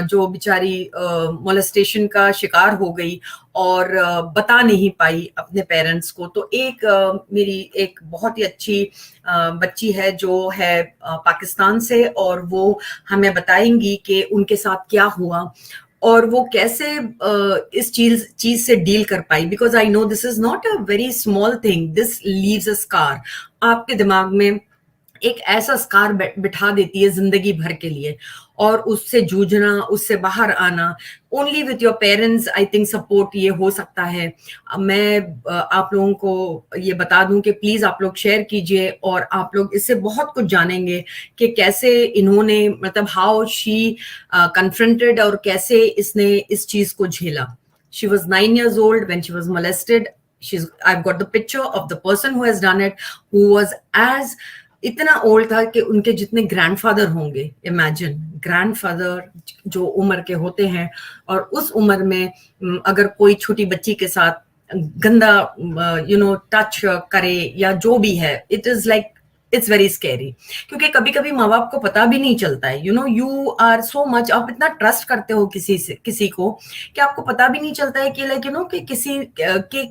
जो बेचारी मोलेस्टेशन का शिकार हो गई और बता नहीं पाई अपने पेरेंट्स को। तो एक मेरी एक बहुत ही अच्छी बच्ची है जो है पाकिस्तान से, और वो हमें बताएंगी कि उनके साथ क्या हुआ और वो कैसे इस चीज से डील कर पाई। Because I know this is not a very small thing, this leaves a scar. आपके दिमाग में एक ऐसा स्कार बिठा देती है जिंदगी भर के लिए, और उससे जूझना, उससे बाहर आना only with your parents, I think support ये हो सकता है। मैं आप लोगों को ये बता दूं कि प्लीज आप लोग शेयर कीजिए, और आप लोग इससे बहुत कुछ जानेंगे कि कैसे इन्होंने, मतलब हाउ शी कन्फ्रंटेड, और कैसे इसने इस चीज को झेला। She was 9 years old when she was molested. I've got the picture of the person who has done it, who was as इतना ओल्ड था कि उनके जितने ग्रैंडफादर होंगे। इमेजिन, ग्रैंडफादर जो उम्र के होते हैं, और उस उम्र में अगर कोई छोटी बच्ची के साथ गंदा टच करे या जो भी है, it is like it's very scary. क्योंकि कभी कभी माँ बाप को पता भी नहीं चलता है, यू आर सो मच, आप इतना ट्रस्ट करते हो किसी को कि आपको पता भी नहीं चलता है कि लाइक कि किसी के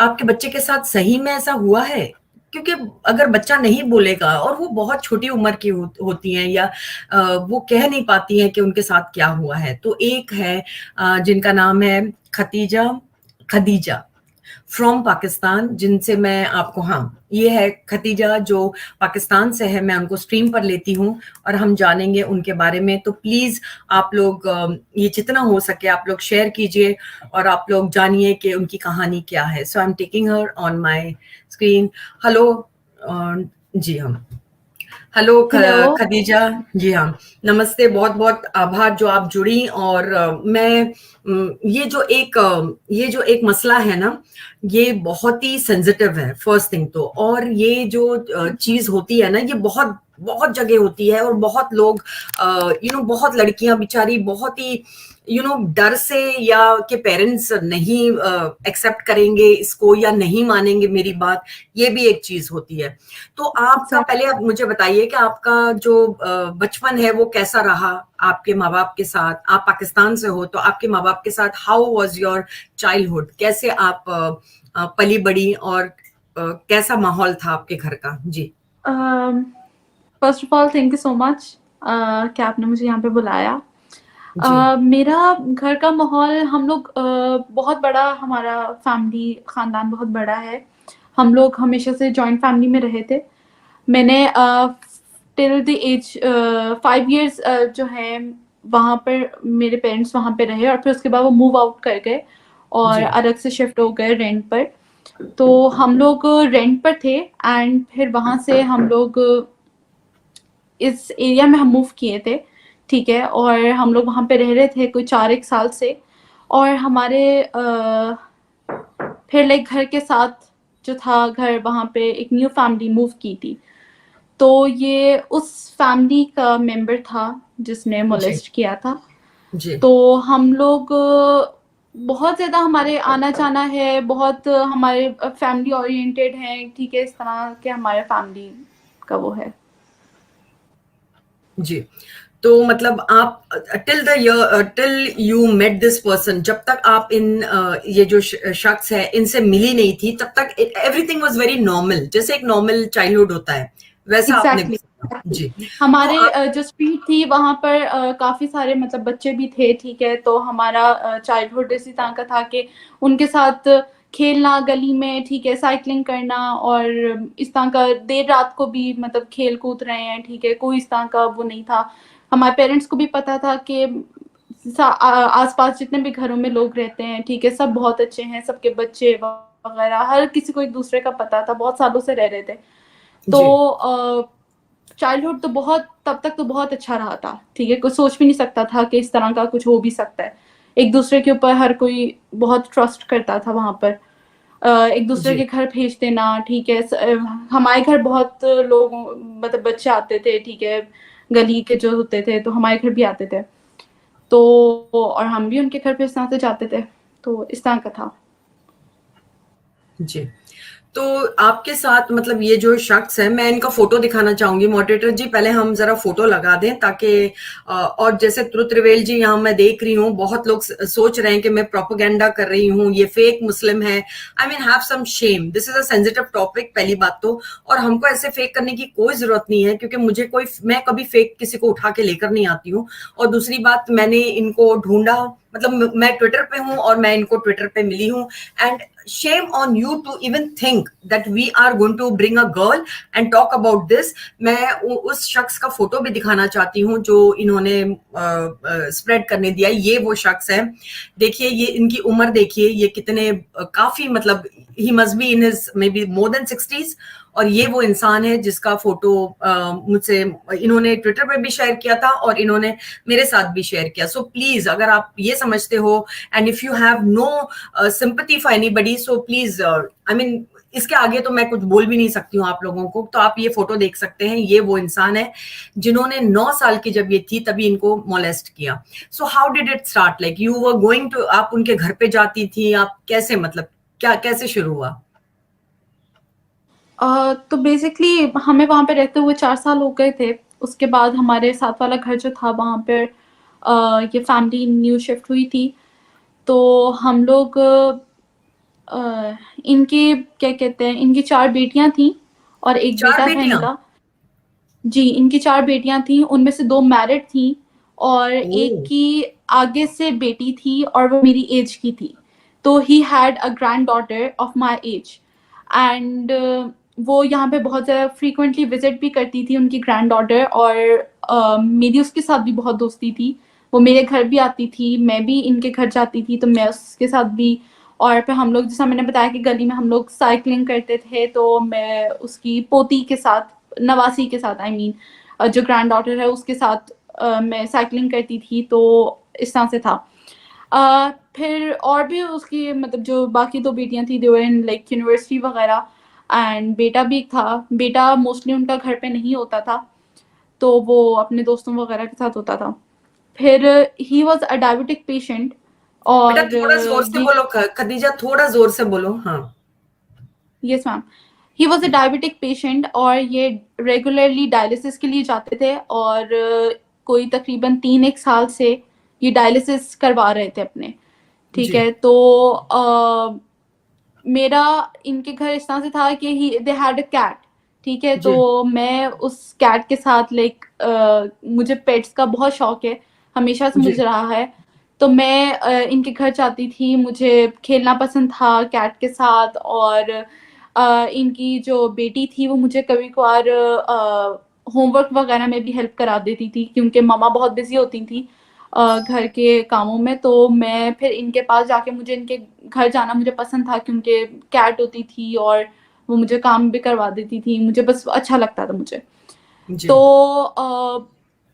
आपके बच्चे के साथ सही में ऐसा हुआ है। क्योंकि अगर बच्चा नहीं बोलेगा, और वो बहुत छोटी उम्र की होती हैं, या वो कह नहीं पाती हैं कि उनके साथ क्या हुआ है। तो एक है जिनका नाम है खदीजा फ्रॉम पाकिस्तान, जिनसे मैं आपको, हाँ ये है खदीजा जो पाकिस्तान से है, मैं उनको स्ट्रीम पर लेती हूँ और हम जानेंगे उनके बारे में। तो प्लीज आप लोग ये जितना हो सके आप लोग शेयर कीजिए, और आप लोग जानिए कि उनकी कहानी क्या है। So I am taking her on my screen. Hello जी, हम हेलो हेलो। खदीजा जी, हाँ नमस्ते, बहुत बहुत आभार जो आप जुड़ी। और मैं ये जो एक मसला है ना, ये बहुत ही सेंसिटिव है फर्स्ट थिंग तो। और ये जो चीज होती है ना, ये बहुत बहुत जगह होती है, और बहुत लोग बहुत लड़कियां बेचारी बहुत ही डर से, या कि पेरेंट्स नहीं एक्सेप्ट करेंगे इसको या नहीं मानेंगे मेरी बात, ये भी एक चीज होती है। तो आपका पहले आप मुझे बताइए कि आपका जो बचपन है वो कैसा रहा आपके माँ बाप के साथ। आप पाकिस्तान से हो, तो आपके माँ बाप के साथ हाउ वाज योर चाइल्डहुड, कैसे आप पली बड़ी, और कैसा माहौल था आपके घर का। जी first of all thank you so much कि आपने मुझे यहाँ पे बुलाया। जी मेरा घर का माहौल, हम लोग बहुत बड़ा, हमारा फैमिली खानदान बहुत बड़ा है। हम लोग हमेशा से जॉइंट फैमिली में रहे थे। मैंने टिल द एज 5 years जो है वहाँ पर मेरे पेरेंट्स वहाँ पे रहे, और फिर उसके बाद वो मूव आउट कर गए और जी अलग से शिफ्ट हो गए रेंट पर। तो हम लोग रेंट पर थे, एंड फिर वहाँ से हम लोग इस एरिया में हम मूव किए थे, ठीक है। और हम लोग वहाँ पे रह रहे थे कोई 4 एक साल से। और हमारे फिर लाइक घर के साथ जो था घर, वहाँ पे एक न्यू फैमिली मूव की थी। तो ये उस फैमिली का मेंबर था जिसने जी मोलेस्ट किया था। जी तो हम लोग बहुत ज़्यादा हमारे आना जाना है, बहुत हमारे फैमिली ओरिएंटेड हैं, ठीक है, इस तरह के हमारे फैमिली का वो है। जी। तो मतलब आप till you met this person, जब तक आप ये जो शख्स है इनसे मिली नहीं थी, तब तक एवरीथिंग वाज वेरी नॉर्मल, जैसे एक नॉर्मल चाइल्डहुड होता है वैसा आपने एग्जैक्टली गुजारा। जी। तो हमारे आप जो स्ट्रीट थी वहाँ पर काफ़ी सारे मतलब बच्चे भी थे, ठीक है। तो हमारा चाइल्डहुड इसी तरह का था कि उनके साथ खेलना गली में, ठीक है, साइकिलिंग करना, और इस तरह का देर रात को भी मतलब खेल कूद रहे हैं, ठीक है, कोई इस तरह का वो नहीं था। हमारे पेरेंट्स को भी पता था कि आसपास जितने भी घरों में लोग रहते हैं, ठीक है, सब बहुत अच्छे हैं, सबके बच्चे वगैरह हर किसी को एक दूसरे का पता था, बहुत सालों से रह रहे थे। जी तो चाइल्डहुड तो बहुत, तब तक तो बहुत अच्छा रहा था, ठीक है। कोई सोच भी नहीं सकता था कि इस तरह का कुछ हो भी सकता है। एक दूसरे के ऊपर हर कोई बहुत ट्रस्ट करता था वहाँ पर। एक दूसरे जी के घर भेज देना, ठीक है। हमारे घर बहुत लोग मतलब बच्चे आते थे, ठीक है, गली के जो होते थे, तो हमारे घर भी आते थे। तो और हम भी उनके घर पे इस तरह से जाते थे। तो इस तरह का था। जी। तो आपके साथ मतलब ये जो शख्स है, मैं इनका फोटो दिखाना चाहूंगी मॉडरेटर जी, पहले हम जरा फोटो लगा दें ताकि और जैसे त्रुत्रिवेल जी यहाँ मैं देख रही हूँ बहुत लोग सोच रहे हैं कि मैं प्रोपोगेंडा कर रही हूँ, ये फेक मुस्लिम है। I mean have some shame, this is a sensitive topic पहली बात तो, और हमको ऐसे फेक करने की कोई जरूरत नहीं है क्योंकि मैं कभी फेक किसी को उठा के लेकर नहीं आती हूँ। और दूसरी बात, मैंने इनको ढूंढा, मतलब मैं ट्विटर पे हूँ और मैं इनको ट्विटर पे मिली हूँ। And shame on you to even think that we are going to bring a girl and talk about this। मैं उस शख्स का फोटो भी दिखाना चाहती हूँ जो इन्होंने स्प्रेड करने दिया। ये वो शख्स है, देखिए ये इनकी उम्र देखिए, ये कितने काफी मतलब he must be in his may be more than 60s। और ये वो इंसान है जिसका फोटो मुझसे इन्होंने ट्विटर पे भी शेयर किया था और इन्होंने मेरे साथ भी शेयर किया। सो प्लीज अगर आप ये समझते हो and if you have no sympathy for anybody, so please I mean इसके आगे तो मैं कुछ बोल भी नहीं सकती हूँ आप लोगों को। तो आप ये फोटो देख सकते हैं, ये वो इंसान है जिन्होंने 9 साल की जब ये थी तभी इनको मोलेस्ट किया। So how did it start, like you were going to, आप उनके घर पे जाती थी, आप कैसे मतलब क्या कैसे शुरू हुआ? तो बेसिकली हमें वहाँ पे रहते हुए 4 साल हो गए थे। उसके बाद हमारे साथ वाला घर जो था वहाँ पे ये फैमिली न्यू शिफ्ट हुई थी। तो हम लोग इनकी क्या कहते हैं, इनकी 4 बेटियां थी और एक 4 बेटा था बेटियां? इनका। जी, इनकी 4 बेटियां थी, उनमें से 2 मैरिड थी और एक ओह, की आगे से बेटी थी और वो मेरी एज की थी। तो he had a grand daughter of my age and वो यहाँ पे बहुत ज़्यादा फ्रीक्वेंटली विजिट भी करती थी उनकी ग्रैंड डॉटर। और मेरी उसके साथ भी बहुत दोस्ती थी। वो मेरे घर भी आती थी, मैं भी इनके घर जाती थी, तो मैं उसके साथ भी। और फिर हम लोग, जैसा मैंने बताया कि गली में हम लोग साइकिलिंग करते थे, तो मैं उसकी पोती के साथ, नवासी के साथ आई मीन जो ग्रैंड डॉटर है उसके साथ मैं साइकिलिंग करती थी। तो इस तरह से था। फिर और भी उसकी मतलब जो बाकी 2 बेटियां थी दे वर इन लाइक यूनिवर्सिटी वगैरह एंड बेटा भी था। बेटा मोस्टली उनका घर पे नहीं होता था, तो वो अपने दोस्तों वगैरह के साथ होता था। फिर he was a diabetic patient बेटा और थोड़ा जोर से ये बोलो, खदीजा थोड़ा जोर से बोलो। हाँ। Yes ma'am, he was a diabetic patient और ये रेगुलरली डायलिसिस के लिए जाते थे और कोई तकरीबन 3-1 साल से ये डायलिसिस करवा रहे थे अपने। ठीक जी है, तो मेरा इनके घर इस तरह से था कि ही दे हैड अ कैट। ठीक है, जी तो मैं उस कैट के साथ लाइक मुझे पेट्स का बहुत शौक है, हमेशा से जी मुझे रहा है। तो मैं इनके घर जाती थी, मुझे खेलना पसंद था कैट के साथ। और इनकी जो बेटी थी वो मुझे कभी कभार होमवर्क वगैरह में भी हेल्प करा देती थी क्योंकि मामा बहुत बिजी होती थी घर के कामों में। तो मैं फिर इनके पास जाके, मुझे इनके घर जाना मुझे पसंद था क्योंकि कैट होती थी और वो मुझे काम भी करवा देती थी, मुझे बस अच्छा लगता था मुझे। जी तो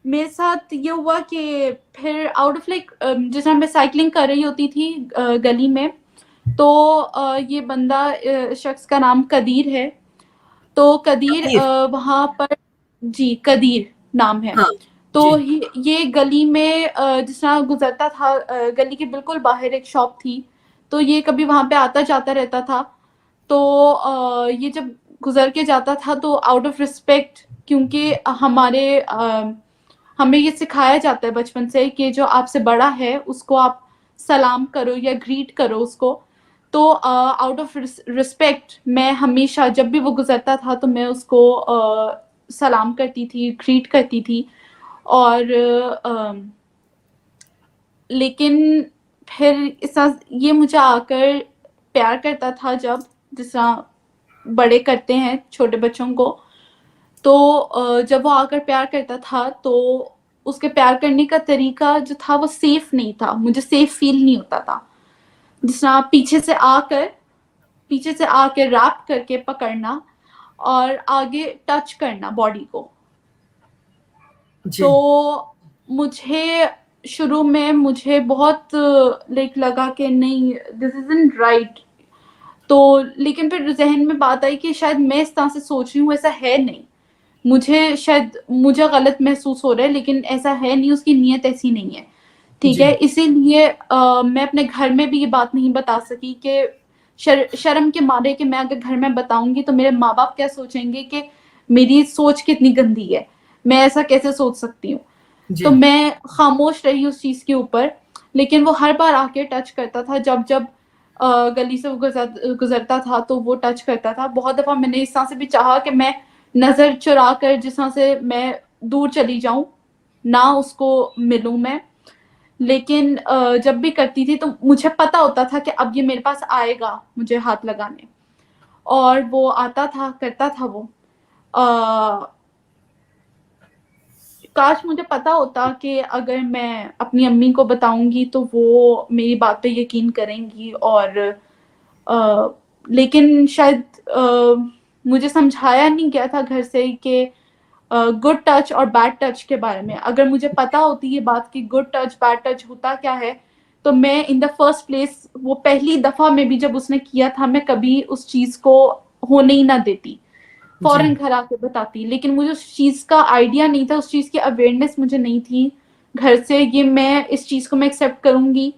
मेरे साथ ये हुआ कि फिर आउट ऑफ लाइक जिस टाइम मैं साइकिलिंग कर रही होती थी गली में, तो ये बंदा शख्स का नाम कदीर है। तो कदीर कबीर। वहाँ पर, जी कदीर नाम है। हाँ तो जी ये गली में जिस तरह गुजरता था, गली के बिल्कुल बाहर एक शॉप थी, तो ये कभी वहाँ पे आता जाता रहता था। तो ये जब गुजर के जाता था तो आउट ऑफ रिस्पेक्ट, क्योंकि हमें ये सिखाया जाता है बचपन से कि जो आपसे बड़ा है उसको आप सलाम करो या ग्रीट करो उसको। तो आउट ऑफ रिस्पेक्ट मैं हमेशा जब भी वो गुजरता था तो मैं उसको सलाम करती थी, ग्रीट करती थी। और लेकिन फिर ये मुझे आकर प्यार करता था, जब जिस तरह बड़े करते हैं छोटे बच्चों को। तो जब वो आकर प्यार करता था तो उसके प्यार करने का तरीका जो था वो सेफ नहीं था, मुझे सेफ फील नहीं होता था। जिस तरह पीछे से आकर रैप करके पकड़ना और आगे टच करना बॉडी को। जी तो मुझे शुरू में मुझे बहुत लाइक लगा कि नहीं, दिस इजंट राइट। तो लेकिन फिर जहन में बात आई कि शायद मैं इस तरह से सोच रही हूँ, ऐसा है नहीं। मुझे गलत महसूस हो रहा है, लेकिन ऐसा है नहीं, उसकी नीयत ऐसी नहीं है। ठीक जी है, इसीलिए मैं अपने घर में भी ये बात नहीं बता सकी कि शर्म के मारे कि मैं अगर घर में बताऊंगी तो मेरे माँ बाप क्या सोचेंगे कि मेरी सोच कितनी गंदी है, मैं ऐसा कैसे सोच सकती हूँ। तो जी मैं खामोश रही उस चीज के ऊपर। लेकिन वो हर बार आके टच करता था, जब जब गली से वो गुजरता था तो वो टच करता था। बहुत दफा मैंने इस तरह से भी चाहा कि मैं नजर चुरा कर जिस तरह से मैं दूर चली जाऊं, ना उसको मिलूं मैं। लेकिन जब भी करती थी तो मुझे पता होता था कि अब ये मेरे पास आएगा मुझे हाथ लगाने, और वो आता था, करता था वो। अ, काश मुझे पता होता कि अगर मैं अपनी अम्मी को बताऊंगी तो वो मेरी बात पे यकीन करेंगी। और अ, लेकिन शायद मुझे समझाया नहीं गया था घर से कि गुड टच और बैड टच के बारे में। अगर मुझे पता होती ये बात कि गुड टच बैड टच होता क्या है, तो मैं इन द फर्स्ट प्लेस वो पहली दफा में भी जब उसने किया था मैं कभी उस चीज को होने ही ना देती, जी फौरन घर आके बताती। लेकिन मुझे उस चीज का आइडिया नहीं था, उस चीज की अवेयरनेस मुझे नहीं थी घर से। ये मैं इस चीज को मैं एक्सेप्ट करूंगी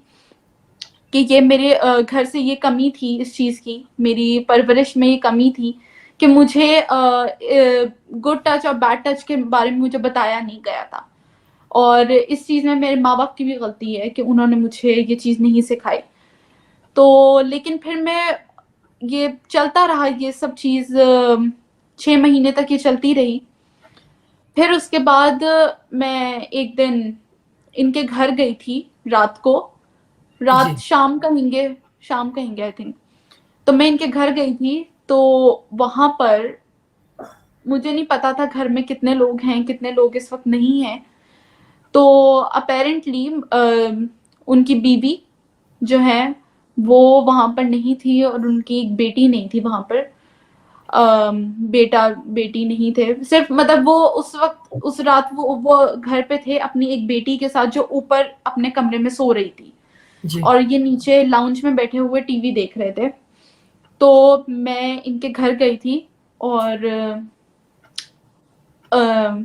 कि ये मेरे घर से ये कमी थी, इस चीज की मेरी परवरिश में ये कमी थी कि मुझे गुड टच और बैड टच के बारे में मुझे बताया नहीं गया था। और इस चीज में मेरे माँ बाप की भी गलती है कि उन्होंने मुझे ये चीज नहीं सिखाई। तो लेकिन फिर मैं, ये चलता रहा ये सब चीज, 6 महीने तक ये चलती रही। फिर उसके बाद मैं एक दिन इनके घर गई थी रात को, रात जी शाम कहेंगे आई थिंक। तो मैं इनके घर गई थी, तो वहां पर मुझे नहीं पता था घर में कितने लोग हैं, कितने लोग इस वक्त नहीं हैं। तो अपेरेंटली उनकी बीवी जो है वो वहां पर नहीं थी, और उनकी एक बेटी नहीं थी वहां पर। बेटा बेटी नहीं थे, सिर्फ मतलब वो उस वक्त उस रात वो घर पे थे अपनी एक बेटी के साथ, जो ऊपर अपने कमरे में सो रही थी, जी और ये नीचे लाउंज में बैठे हुए टीवी देख रहे थे। तो मैं इनके घर गई थी, और अ,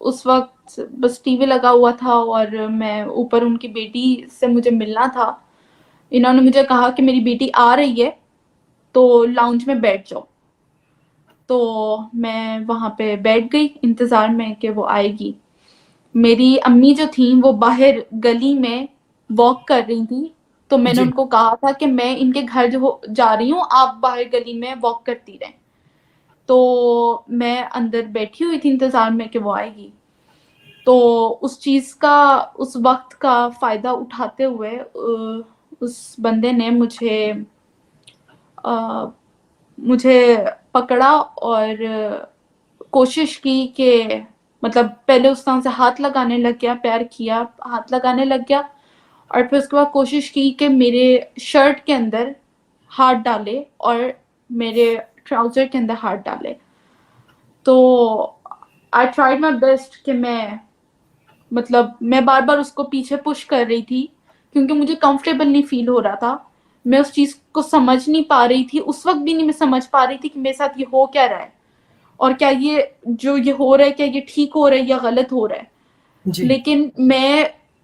उस वक्त बस टीवी लगा हुआ था और मैं ऊपर, उनकी बेटी से मुझे मिलना था। इन्होंने मुझे कहा कि मेरी बेटी आ रही है तो लाउंज में बैठ जाओ। तो मैं वहां पे बैठ गई इंतजार में कि वो आएगी। मेरी अम्मी जो थी वो बाहर गली में वॉक कर रही थी, तो मैंने जी उनको कहा था कि मैं इनके घर जो जा रही हूँ, आप बाहर गली में वॉक करती रहें। तो मैं अंदर बैठी हुई थी इंतजार में कि वो आएगी। तो उस चीज का, उस वक्त का फायदा उठाते हुए उस बंदे ने अ, मुझे पकड़ा और कोशिश की कि, मतलब पहले उस तरह से हाथ लगाने लग गया, प्यार किया, हाथ लगाने लग गया। और फिर उसके बाद कोशिश की कि मेरे शर्ट के अंदर हाथ डाले और मेरे ट्राउजर के अंदर हाथ डाले। तो आई ट्राइड माई बेस्ट कि मैं, मतलब मैं बार बार उसको पीछे पुश कर रही थी, क्योंकि मुझे कंफर्टेबल नहीं फील हो रहा था। मैं उस चीज को समझ नहीं पा रही थी, उस वक्त भी नहीं मैं समझ पा रही थी कि मेरे साथ ये हो क्या रहा है, और क्या ये जो ये हो रहा है क्या ये ठीक हो रहा है या गलत हो रहा है। जी लेकिन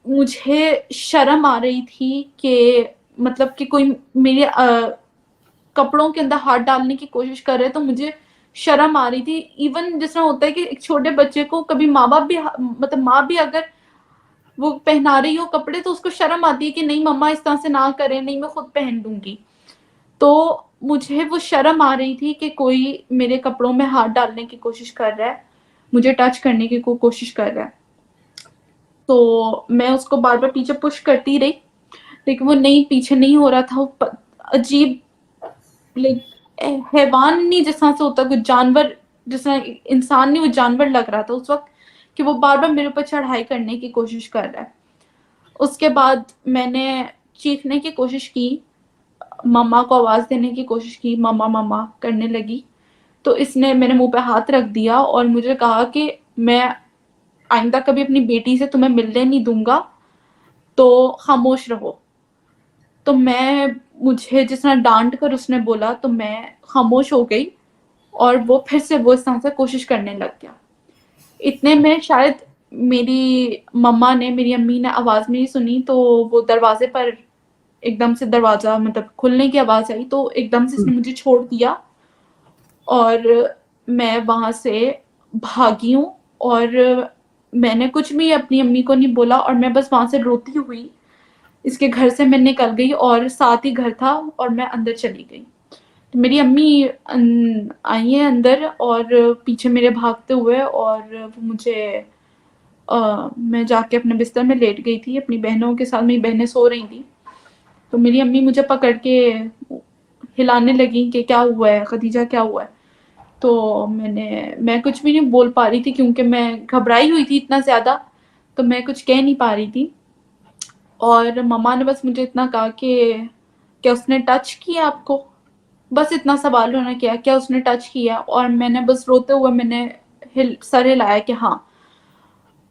मुझे शर्म आ रही थी कि, मतलब कि कोई मेरे कपड़ों के अंदर हाथ डालने की कोशिश कर रहे, तो मुझे शर्म आ रही थी। इवन जिस तरह होता है कि एक छोटे बच्चे को कभी माँ बाप भी, मतलब माँ भी अगर वो पहना रही हो कपड़े तो उसको शर्म आती है कि नहीं मम्मा इस तरह से ना करें, नहीं मैं खुद पहन लूंगी। तो मुझे वो शर्म आ रही थी कि कोई मेरे कपड़ों में हाथ डालने की कोशिश कर रहा है, मुझे टच करने की कोशिश कर रहा है। तो मैं उसको बार बार पीछे पुश करती रही, लेकिन वो नहीं, पीछे नहीं हो रहा था। वो अजीब, लाइक हैवान नहीं, जिस तरह से होता कुछ जानवर, जिस तरह इंसान नहीं वो जानवर लग रहा था उस वक्त, कि वो बार बार मेरे ऊपर चढ़ाई करने की कोशिश कर रहा है। उसके बाद मैंने चीखने की कोशिश की, मम्मा को आवाज देने की कोशिश की, मम्मा मम्मा करने लगी। तो इसने मेरे मुंह पे हाथ रख दिया और मुझे कहा कि मैं आइंदा कभी अपनी बेटी से तुम्हें मिलने नहीं दूंगा, तो खामोश रहो। तो मैं, मुझे जिस तरह डांट कर उसने बोला तो मैं खामोश हो गई, और वो फिर से वो इस तरह से कोशिश करने लग गया। इतने में शायद मेरी मम्मा ने, मेरी अम्मी ने आवाज नहीं सुनी, तो वो दरवाजे पर एकदम से दरवाजा मतलब खुलने की आवाज आई, तो एकदम से इसने मुझे छोड़ दिया और मैं वहां से भागी हूँ। और मैंने कुछ भी अपनी अम्मी को नहीं बोला और मैं बस वहां से रोती हुई इसके घर से मैं निकल गई और साथ ही घर था और मैं अंदर चली गई। तो मेरी अम्मी आई है अंदर और पीछे मेरे भागते हुए, और वो मुझे मैं जाके अपने बिस्तर में लेट गई थी अपनी बहनों के साथ, मेरी बहनें सो रही थी। तो मेरी अम्मी मुझे पकड़ के हिलाने लगी कि क्या हुआ है खदीजा, क्या हुआ है। तो मैं कुछ भी नहीं बोल पा रही थी क्योंकि मैं घबराई हुई थी इतना ज़्यादा, तो मैं कुछ कह नहीं पा रही थी। और मम्मा ने बस मुझे इतना कहा कि क्या उसने टच किया आपको, बस इतना सवाल उन्होंने किया, क्या उसने टच किया। और मैंने बस रोते हुए मैंने सर हिलाया कि हाँ।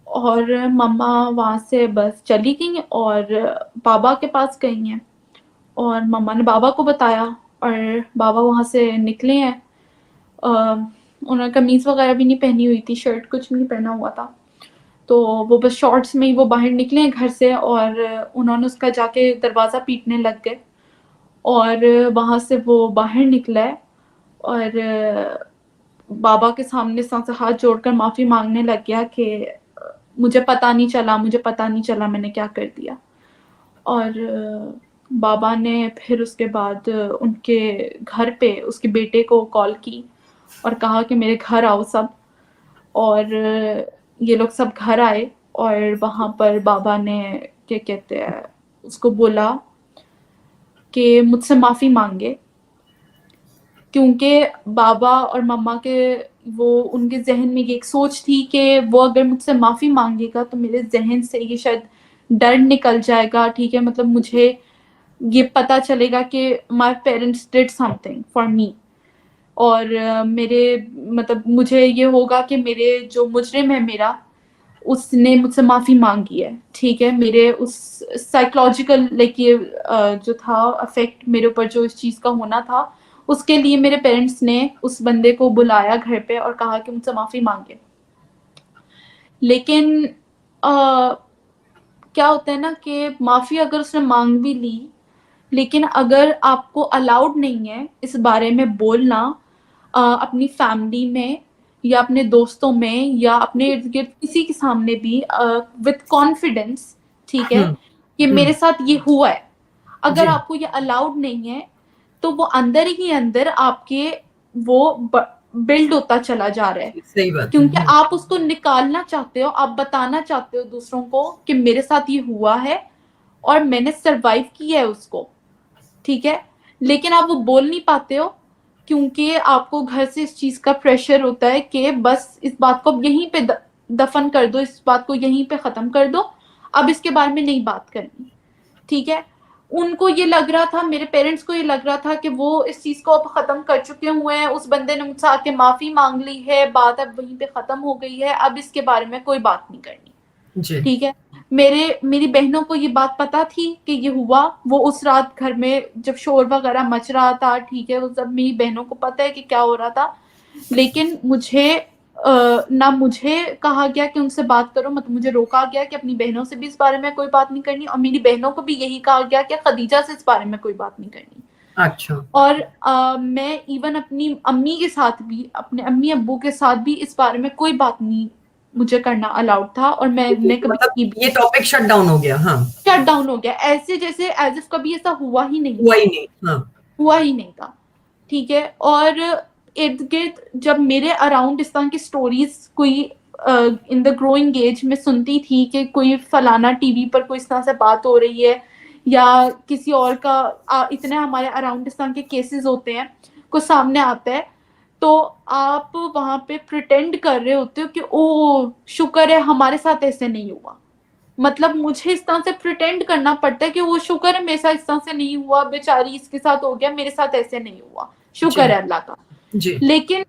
और मम्मा वहाँ से बस चली गई और बाबा के पास गई हैं और मम्मा ने बाबा को बताया और बाबा वहाँ से निकले हैं। उन्होंने कमीज वगैरह भी नहीं पहनी हुई थी, शर्ट कुछ नहीं पहना हुआ था, तो वो बस शॉर्ट्स में ही वो बाहर निकले हैं घर से और उन्होंने उसका जाके दरवाज़ा पीटने लग गए। और वहाँ से वो बाहर निकला है और बाबा के सामने से हाथ जोड़कर माफ़ी मांगने लग गया कि मुझे पता नहीं चला, मुझे पता नहीं चला मैंने क्या कर दिया। और बाबा ने फिर उसके बाद उनके घर पे उसके बेटे को कॉल की और कहा कि मेरे घर आओ सब। और ये लोग सब घर आए और वहाँ पर बाबा ने क्या कहते हैं उसको बोला कि मुझसे माफ़ी मांगे, क्योंकि बाबा और मम्मा के वो उनके जहन में ये एक सोच थी कि वो अगर मुझसे माफ़ी मांगेगा तो मेरे जहन से ये शायद डर निकल जाएगा, ठीक है, मतलब मुझे ये पता चलेगा कि my parents did something for me. और मेरे मतलब मुझे ये होगा कि मेरे जो मुजरिम है मेरा, उसने मुझसे माफ़ी मांगी है, ठीक है। मेरे उस साइकोलॉजिकल लाइक ये जो था अफेक्ट मेरे ऊपर जो इस चीज़ का होना था, उसके लिए मेरे पेरेंट्स ने उस बंदे को बुलाया घर पे और कहा कि मुझसे माफ़ी मांगे। लेकिन क्या होता है ना कि माफ़ी अगर उसने मांग भी ली, लेकिन अगर आपको अलाउड नहीं है इस बारे में बोलना अपनी फैमिली में या अपने दोस्तों में या अपने इर्द गिर्द किसी के सामने भी विथ कॉन्फिडेंस, ठीक है, कि मेरे साथ ये हुआ है, अगर जी, आपको ये अलाउड नहीं है तो वो अंदर ही अंदर आपके वो बिल्ड होता चला जा रहा है, सही बात है। क्योंकि आप उसको निकालना चाहते हो, आप बताना चाहते हो दूसरों को कि मेरे साथ ये हुआ है और मैंने सरवाइव किया है उसको, ठीक है। लेकिन आप वो बोल नहीं पाते हो क्योंकि आपको घर से इस चीज का प्रेशर होता है कि बस इस बात को अब यहीं पे दफन कर दो, इस बात को यहीं पे खत्म कर दो, अब इसके बारे में नहीं बात करनी, ठीक है। उनको ये लग रहा था, मेरे पेरेंट्स को ये लग रहा था कि वो इस चीज को अब खत्म कर चुके हुए हैं, उस बंदे ने मुझसे आके माफी मांग ली है, बात अब वहीं पे खत्म हो गई है, अब इसके बारे में कोई बात नहीं करनी, जी, ठीक है। मेरी बहनों को ये बात पता थी कि ये हुआ, वो उस रात घर में जब शोर वगैरह मच रहा था, ठीक है, वो सब मेरी बहनों को पता है कि क्या हो रहा था। लेकिन मुझे ना मुझे कहा गया कि उनसे बात करो, मतलब मुझे रोका गया कि अपनी बहनों से भी इस बारे में कोई बात नहीं करनी, और मेरी बहनों को भी यही कहा गया कि खदीजा से इस बारे में कोई बात नहीं करनी। अच्छा, और मैं इवन अपनी अम्मी के साथ भी, अपने अम्मी अब्बू के साथ भी इस बारे में कोई बात नहीं मुझे करना अलाउड था और मैंने कभी मतलब की भी। ये टॉपिक शट डाउन हो गया, हाँ, शट डाउन हो गया, ऐसे जैसे एज इफ कभी ऐसा हुआ ही नहीं हुआ था, ही नहीं, हाँ, हुआ ही नहीं था, ठीक है। और इर्द गिर्द जब मेरे अराउंड इस तरह की स्टोरीज कोई इन द ग्रोइंग एज में सुनती थी कि कोई फलाना टीवी पर कोई इस तरह से बात हो रही है या किसी और का इतने हमारे अराउंड इस तरह के केसेस होते हैं, कुछ सामने आता है, तो आप वहां पे प्रिटेंड कर रहे होते हो कि ओ शुक्र है हमारे साथ ऐसे नहीं हुआ। मतलब मुझे इस तरह से प्रिटेंड करना पड़ता है कि वो शुक्र है मेरे साथ इस तरह से नहीं हुआ, बेचारी इसके साथ हो गया, मेरे साथ ऐसे नहीं हुआ, शुक्र जी, है अल्लाह का। जी, लेकिन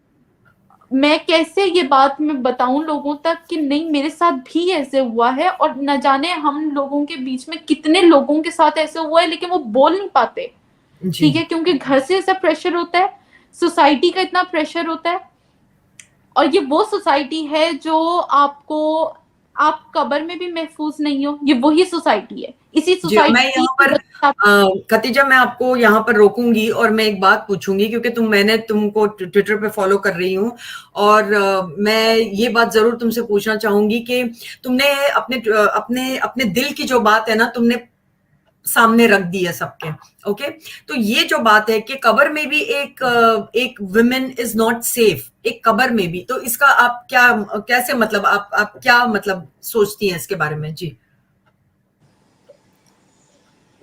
मैं कैसे ये बात मैं बताऊं लोगों तक कि नहीं मेरे साथ भी ऐसे हुआ है, और न जाने हम लोगों के बीच में कितने लोगों के साथ ऐसे हुआ है, लेकिन वो बोल नहीं पाते, जी, ठीक है, क्योंकि घर से ऐसा प्रेशर होता है, सोसाइटी का इतना प्रेशर होता है। और ये वो सोसाइटी है जो आपको, आप कब्र में भी महफूज नहीं हो, ये वही सोसाइटी है, इसी जी, मैं सोसाइटी यहाँ की पर वजह से खतीजा, मैं आपको यहाँ पर रोकूंगी और मैं एक बात पूछूंगी, क्योंकि मैंने तुमको ट्विटर पे फॉलो कर रही हूँ, और मैं ये बात जरूर तुमसे पूछना चाहूंगी कि तुमने अपने अपने दिल की जो बात है ना, तुमने सामने रख दी है सबके। ओके, तो ये जो बात है कि कब्र में भी एक वुमेन इज नॉट सेफ, एक कब्र में भी, तो इसका आप क्या, कैसे, मतलब आप क्या मतलब सोचती हैं इसके बारे में? जी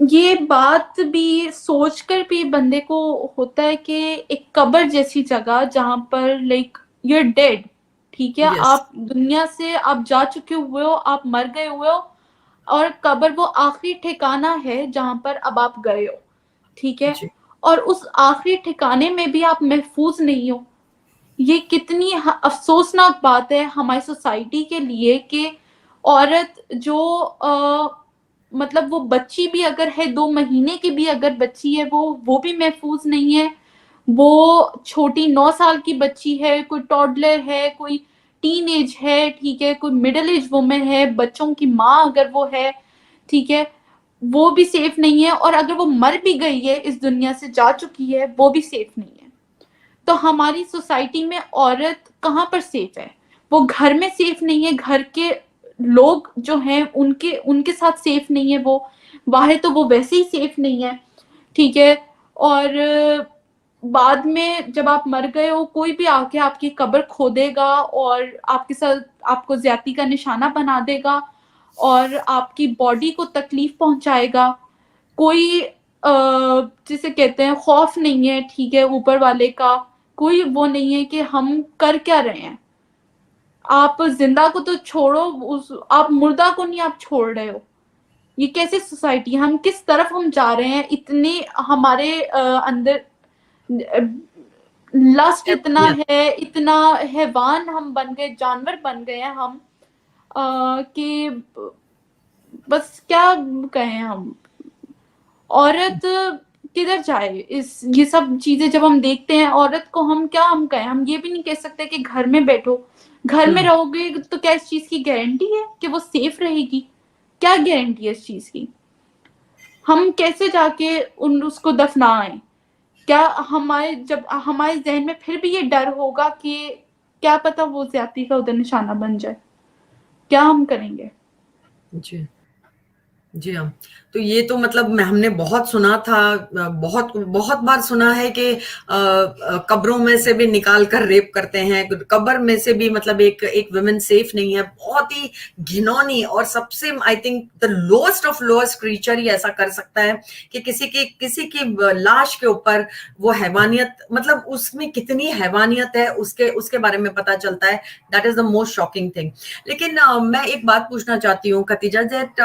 ये बात भी सोचकर भी बंदे को होता है कि एक कब्र जैसी जगह जहां पर लाइक यू आर डेड, ठीक है, यस। आप दुनिया से आप जा चुके हुए हो, आप मर गए हुए हो, और कब्र वो आखिरी ठिकाना है जहां पर अब आप गए हो, ठीक है, जी और उस आखिरी ठिकाने में भी आप महफूज नहीं हो। ये कितनी अफसोसनाक बात है हमारी सोसाइटी के लिए कि औरत जो मतलब वो बच्ची भी अगर है, 2 महीने की भी अगर बच्ची है, वो भी महफूज नहीं है। वो छोटी 9 साल की बच्ची है, कोई टॉडलर है, कोई टीन एज है, ठीक है, कोई मिडिल एज वुमेन है, बच्चों की माँ अगर वो है, ठीक है, वो भी सेफ नहीं है, और अगर वो मर भी गई है, इस दुनिया से जा चुकी है, वो भी सेफ नहीं है। तो हमारी सोसाइटी में औरत कहाँ पर सेफ है? वो घर में सेफ नहीं है, घर के लोग जो हैं उनके उनके साथ सेफ नहीं है, वो बाहर तो वो वैसे ही सेफ नहीं है, ठीक है। और बाद में जब आप मर गए हो, कोई भी आके आपकी कब्र खोदेगा और आपके साथ आपको ज्यादती का निशाना बना देगा और आपकी बॉडी को तकलीफ पहुंचाएगा। कोई जिसे कहते हैं खौफ नहीं है, ठीक है, ऊपर वाले का कोई वो नहीं है कि हम कर क्या रहे हैं। आप जिंदा को तो छोड़ो, उस आप मुर्दा को नहीं आप छोड़ रहे हो। ये कैसे सोसाइटी, हम किस तरफ हम जा रहे हैं? इतने हमारे अंदर लस्ट इतना यस। है, इतना हैवान हम बन गए, जानवर बन गए हैं हम, कि बस क्या कहें हम। औरत किधर जाए? इस ये सब चीजें जब हम देखते हैं औरत को, हम क्या हम कहें? हम ये भी नहीं कह सकते कि घर में बैठो। घर में रहोगे तो क्या इस चीज की गारंटी है कि वो सेफ रहेगी? क्या गारंटी है इस चीज की? हम कैसे जाके उन उसको दफनाएं? क्या हमारे जब हमारे जहन में फिर भी ये डर होगा कि क्या पता वो ज्यादती का उधर निशाना बन जाए, क्या हम करेंगे? जी जी हाँ। तो ये तो मतलब हमने बहुत सुना था, बहुत बहुत बार सुना है कि कब्रों में से भी निकाल कर रेप करते हैं, कब्र में से भी, मतलब एक एक वुमेन सेफ नहीं है। बहुत ही घिनौनी, और सबसे I think the lowest of lowest creature ही ऐसा कर सकता है कि किसी की लाश के ऊपर वो हैवानियत, मतलब उसमें कितनी हैवानियत है, उसके उसके बारे में पता चलता है। That is the most shocking thing. लेकिन मैं एक बात पूछना चाहती हूँ खतीजा, दैट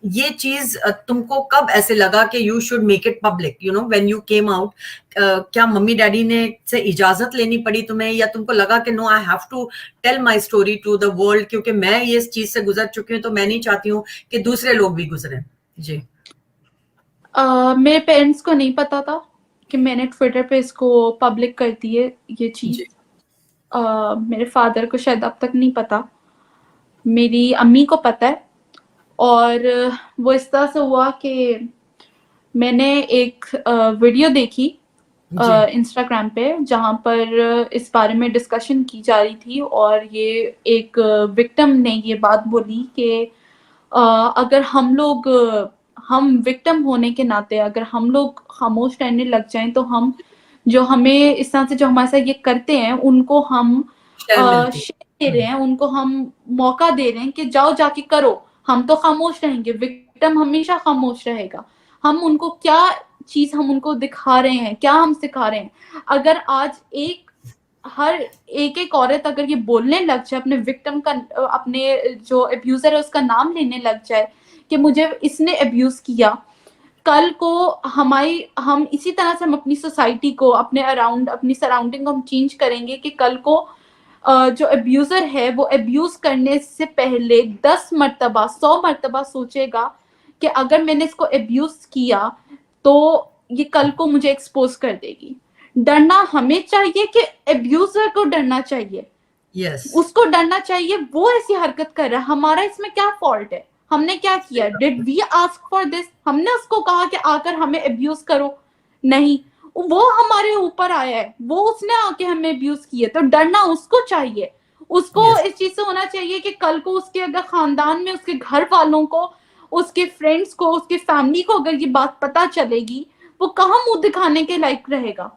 ये चीज तुमको कब ऐसे लगा कि you should make it public, you know, when you came out? क्या मम्मी डैडी ने से इजाजत लेनी पड़ी तुम्हें, या तुमको लगा कि no, I have to tell my story to the world, क्योंकि मैं ये इस चीज से गुजर चुकी हूँ, तो मैं नहीं चाहती हूँ कि दूसरे लोग भी गुजरे? जी मेरे पेरेंट्स को नहीं पता था कि मैंने ट्विटर पे इसको पब्लिक कर दी है ये चीज। जी मेरे फादर को शायद अब तक नहीं पता, मेरी अम्मी को पता है। और वो इस तरह से हुआ कि मैंने एक वीडियो देखी जी इंस्टाग्राम पे, जहाँ पर इस बारे में डिस्कशन की जा रही थी, और ये एक विक्टिम ने ये बात बोली कि अगर हम विक्टिम होने के नाते अगर हम लोग खामोश रहने लग जाएं, तो हम जो हमें इस तरह से जो हमारे साथ ये करते हैं उनको हम शेयर मिलती। शेयर दे रहे हैं, उनको हम मौका दे रहे हैं कि जाओ जाके करो। हम तो खामोश रहेंगे, विक्टिम हमेशा खामोश रहेगा। हम उनको क्या चीज हम उनको दिखा रहे हैं, क्या हम सिखा रहे हैं? अगर आज हर एक एक औरत अगर ये बोलने लग जाए, अपने विक्टिम का, अपने जो अब्यूजर है उसका नाम लेने लग जाए कि मुझे इसने अब्यूज किया, कल को हम इसी तरह से हम अपनी सोसाइटी को, अपने अराउंड, अपनी सराउंडिंग को हम चेंज करेंगे कि कल को जो अब्यूजर है वो अब्यूज करने से पहले 10 मर्तबा 100 मर्तबा सोचेगा कि अगर मैंने इसको अब्यूज किया तो ये कल को मुझे एक्सपोज कर देगी। डरना हमें चाहिए कि अब्यूजर को डरना चाहिए? यस। उसको डरना चाहिए, वो ऐसी हरकत कर रहा है, हमारा इसमें क्या फॉल्ट है? हमने क्या किया? Did we ask for this? हमने उसको कहा कि आकर हमें अब्यूज करो? नहीं, वो हमारे ऊपर आया है, वो उसने आके हमें अब्यूज किया, तो डरना उसको चाहिए। उसको यस। इस चीज से होना चाहिए कि कल को उसके अगर खानदान में उसके घर वालों को, उसके फ्रेंड्स को, उसके फैमिली को अगर ये बात पता चलेगी, वो कहाँ मुंह दिखाने के लायक रहेगा?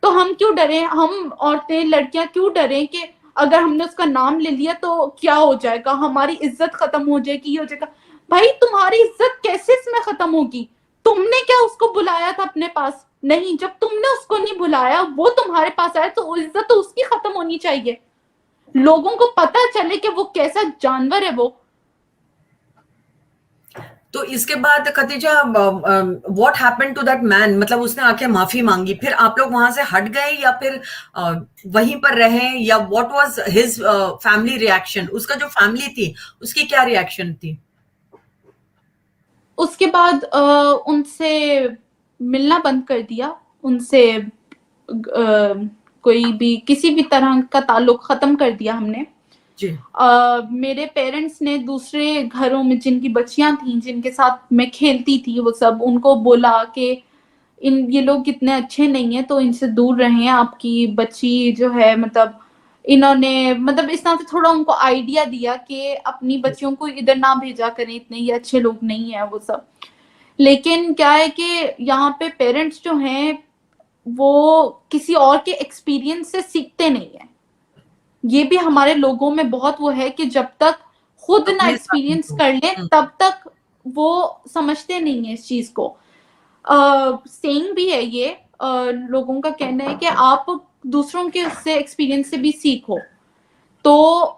तो हम क्यों डरे? हम औरतें, लड़कियां क्यों डरे कि अगर हमने उसका नाम ले लिया तो क्या हो जाएगा, हमारी इज्जत खत्म हो जाएगी, ये हो जाएगा। भाई तुम्हारी इज्जत कैसे इसमें खत्म होगी? तुमने क्या उसको बुलाया था अपने पास? नहीं, जब तुमने उसको नहीं बुलाया, वो तुम्हारे पास आया, तो इज्जत तो उसकी खत्म होनी चाहिए। लोगों को पता चले कि वो कैसा जानवर है वो। तो इसके बाद Khatija, what happened to that man? मतलब उसने आके माफी मांगी, फिर आप लोग वहां से हट गए या फिर वहीं पर रहे, या what was his family reaction? उसका जो फैमिली थी उसकी क्या रिएक्शन थी? उसके बाद उनसे मिलना बंद कर दिया, उनसे कोई भी किसी भी तरह का ताल्लुक खत्म कर दिया हमने। जी। मेरे पेरेंट्स ने दूसरे घरों में जिनकी बच्चियां थी, जिनके साथ मैं खेलती थी, वो सब उनको बोला कि ये लोग कितने अच्छे नहीं है, तो इनसे दूर रहें। आपकी बच्ची जो है, मतलब इन्होंने, मतलब इस तरह से थोड़ा उनको आइडिया दिया कि अपनी बच्चियों को इधर ना भेजा करें, इतने ये अच्छे लोग नहीं है वो सब। लेकिन क्या है कि यहाँ पे पेरेंट्स जो हैं वो किसी और के एक्सपीरियंस से सीखते नहीं है। ये भी हमारे लोगों में बहुत वो है कि जब तक खुद ना अपने साथ एक्सपीरियंस तो। कर ले तब तक वो समझते नहीं है इस चीज को। सेइंग भी है ये, लोगों का कहना है कि आप दूसरों के उससे एक्सपीरियंस से भी सीखो। तो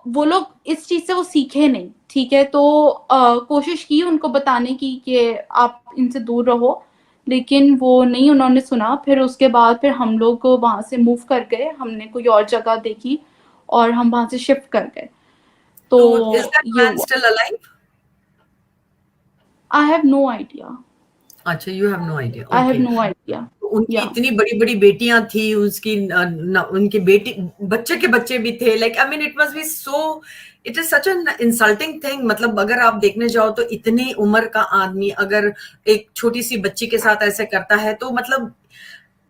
वो लोग इस चीज से वो सीखे नहीं, ठीक है। तो कोशिश की उनको बताने की कि आप इनसे दूर रहो, लेकिन वो नहीं, उन्होंने सुना। फिर उसके बाद फिर हम लोग वहां से मूव कर गए, हमने कोई और जगह देखी और हम वहां से शिफ्ट कर गए। तो तो इज दैट ये मैन हुआ। Still alive? I have no idea. अच्छा, you have no idea, I have okay. No idea. उनकी या इतनी बड़ी बड़ी बेटियां थी, उसकी उनके बेटी बच्चे के बच्चे भी थे, like I mean it must be so, it is such an insulting thing. मतलब अगर आप देखने जाओ तो इतनी उम्र का आदमी अगर एक छोटी सी बच्ची के साथ ऐसे करता है, तो मतलब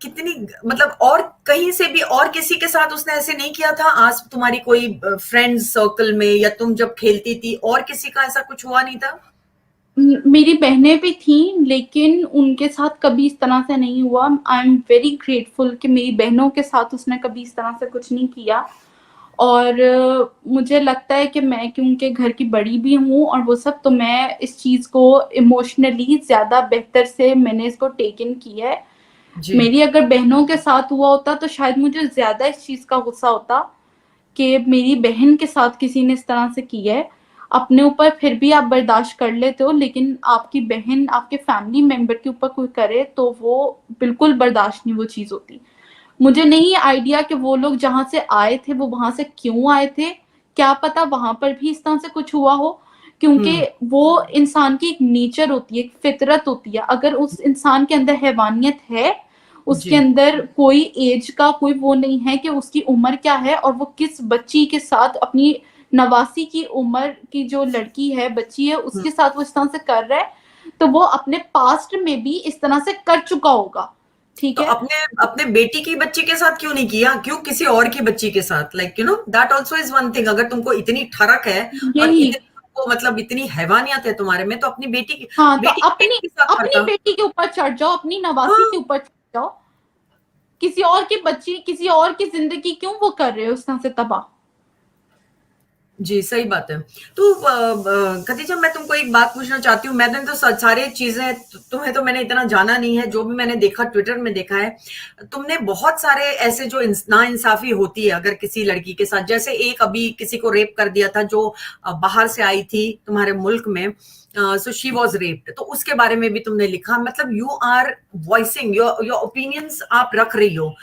कितनी, मतलब और कहीं से भी और किसी के साथ उसने ऐसे नहीं किया था? आज तुम्हारी कोई फ्रेंड सर्कल में, या तुम जब खेलती थी और किसी का ऐसा कुछ हुआ नहीं था? मेरी बहनें भी थी, लेकिन उनके साथ कभी इस तरह से नहीं हुआ। आई एम वेरी ग्रेटफुल कि मेरी बहनों के साथ उसने कभी इस तरह से कुछ नहीं किया। और मुझे लगता है कि मैं क्योंकि घर की बड़ी भी हूँ और वो सब, तो मैं इस चीज को इमोशनली ज्यादा बेहतर से मैंने इसको टेक इन किया है। जी। मेरी अगर बहनों के साथ हुआ होता तो शायद मुझे ज्यादा इस चीज का गुस्सा होता कि मेरी बहन के साथ किसी ने इस तरह से किया है। अपने ऊपर फिर भी आप बर्दाश्त कर लेते हो, लेकिन आपकी बहन, आपके फैमिली मेंबर के ऊपर कोई करे तो वो बिल्कुल बर्दाश्त नहीं वो चीज होती। मुझे नहीं आइडिया कि वो लोग जहां से आए थे वो वहां से क्यों आए थे। क्या पता वहां पर भी इस तरह से कुछ हुआ हो, क्योंकि हम्म। वो इंसान की एक नेचर होती है, एक फितरत होती है। अगर उस इंसान के अंदर हैवानियत है, उसके जी। अंदर कोई एज का कोई वो नहीं है कि उसकी उम्र क्या है और वो किस बच्ची के साथ, अपनी नवासी की उम्र की जो लड़की है, बच्ची है, हम्म। उसके साथ वो इस तरह से कर रहा है, तो वो अपने पास्ट में भी इस तरह से कर चुका होगा, ठीक तो है। अपने अपने बेटी की बच्ची के साथ क्यों नहीं किया? क्यों किसी और की बच्ची के साथ? Like that also is one thing. अगर तुमको इतनी ठरक है और यही। इतनी तुमको मतलब इतनी हैवानियत है तुम्हारे में, तो अपनी हाँ, तो बेटी की अपनी बेटी के साथ अपनी करता। बेटी के ऊपर चढ़ जाओ, अपनी नवासी हाँ। के ऊपर चढ़ जाओ। किसी और की बच्ची, किसी और की जिंदगी क्यों वो कर रहे हो उस तरह से तबाह? जी, सही बात है। तो खदीजा, मैं तुमको एक बात पूछना चाहती हूँ। मैंने तो सारे चीजें, तुम्हें तो मैंने इतना जाना नहीं है, जो भी मैंने देखा ट्विटर में देखा है, तुमने बहुत सारे ऐसे जो ना इंसाफी होती है अगर किसी लड़की के साथ, जैसे एक अभी किसी को रेप कर दिया था जो बाहर से आई थी तुम्हारे मुल्क में, सो शी वॉज रेप्ड, तो उसके बारे में भी तुमने लिखा। मतलब you are voicing your opinions, आप रख रही हो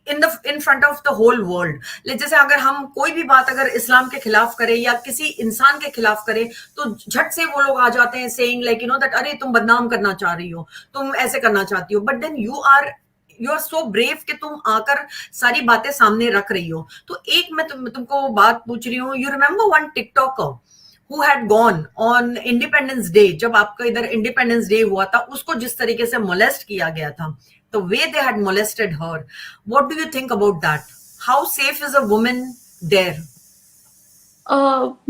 in front of the whole world. जैसे अगर हम कोई भी बात अगर इस्लाम के खिलाफ करें या किसी इंसान के खिलाफ करें, तो झट से वो लोग आ जाते हैं सेइंग लाइक दैट अरे तुम बदनाम करना चाह रही हो, तुम ऐसे करना चाहती हो। But then you are so brave कि तुम आकर सारी बातें सामने रख रही हो। तो एक मैं तुमको बात पूछ रही हूँ, you remember one TikToker who had gone on Independence Day, जब आपका इधर Independence Day हुआ था, उसको जिस तरीके से molest किया गया था, the way they had molested her, what do you think about that? How safe is a woman there?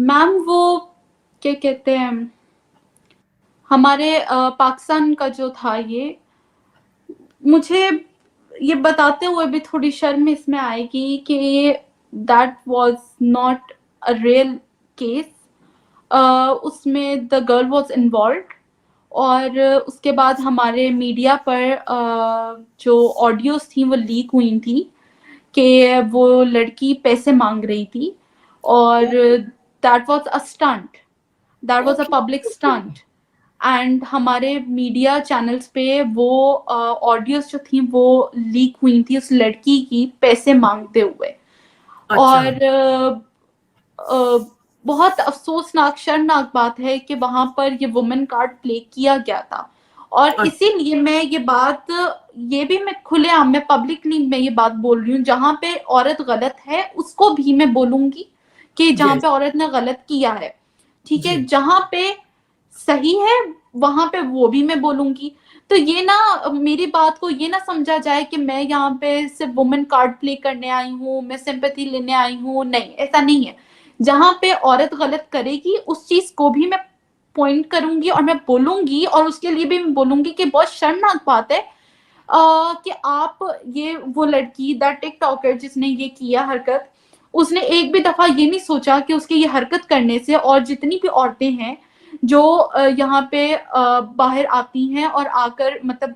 Ma'am वो क्या कहते हैं, हमारे पाकिस्तान का जो था, ये मुझे ये बताते हुए भी थोड़ी शर्म इसमें आएगी कि that was not a real case. उसमें द गर्ल वाज इन्वॉल्व्ड, और उसके बाद हमारे मीडिया पर जो ऑडियोज थी वो लीक हुई थी कि वो लड़की पैसे मांग रही थी, और that was a stunt, that was a Okay. Public stunt. And हमारे मीडिया चैनल्स पे वो ऑडियोज जो थी वो लीक हुई थी उस लड़की की पैसे मांगते हुए। अच्छा। और बहुत अफसोसनाक शर्मनाक बात है कि वहां पर ये वुमेन कार्ड प्ले किया गया था। और अच्छा। इसीलिए मैं ये बात, ये भी मैं खुलेआम में पब्लिकली मैं ये बात बोल रही हूँ, जहां पे औरत गलत है उसको भी मैं बोलूंगी कि जहां Yes. पे औरत ने गलत किया है, ठीक है, जी। जहां पे सही है वहां पे वो भी मैं बोलूंगी। तो ये ना, मेरी बात को ये ना समझा जाए कि मैं यहाँ पे सिर्फ वुमेन कार्ड प्ले करने आई हूँ, मैं सिंपैथी लेने आई हूँ, नहीं, ऐसा नहीं है। जहां पे औरत गलत करेगी उस चीज को भी मैं पॉइंट करूंगी और मैं बोलूंगी, और उसके लिए भी मैं बोलूंगी कि बहुत शर्मनाक बात है कि आप, ये वो लड़की दैट टिकटॉकर जिसने ये किया हरकत, उसने एक भी दफा ये नहीं सोचा कि उसके ये हरकत करने से और जितनी भी औरतें हैं जो यहाँ पे बाहर आती हैं और आकर मतलब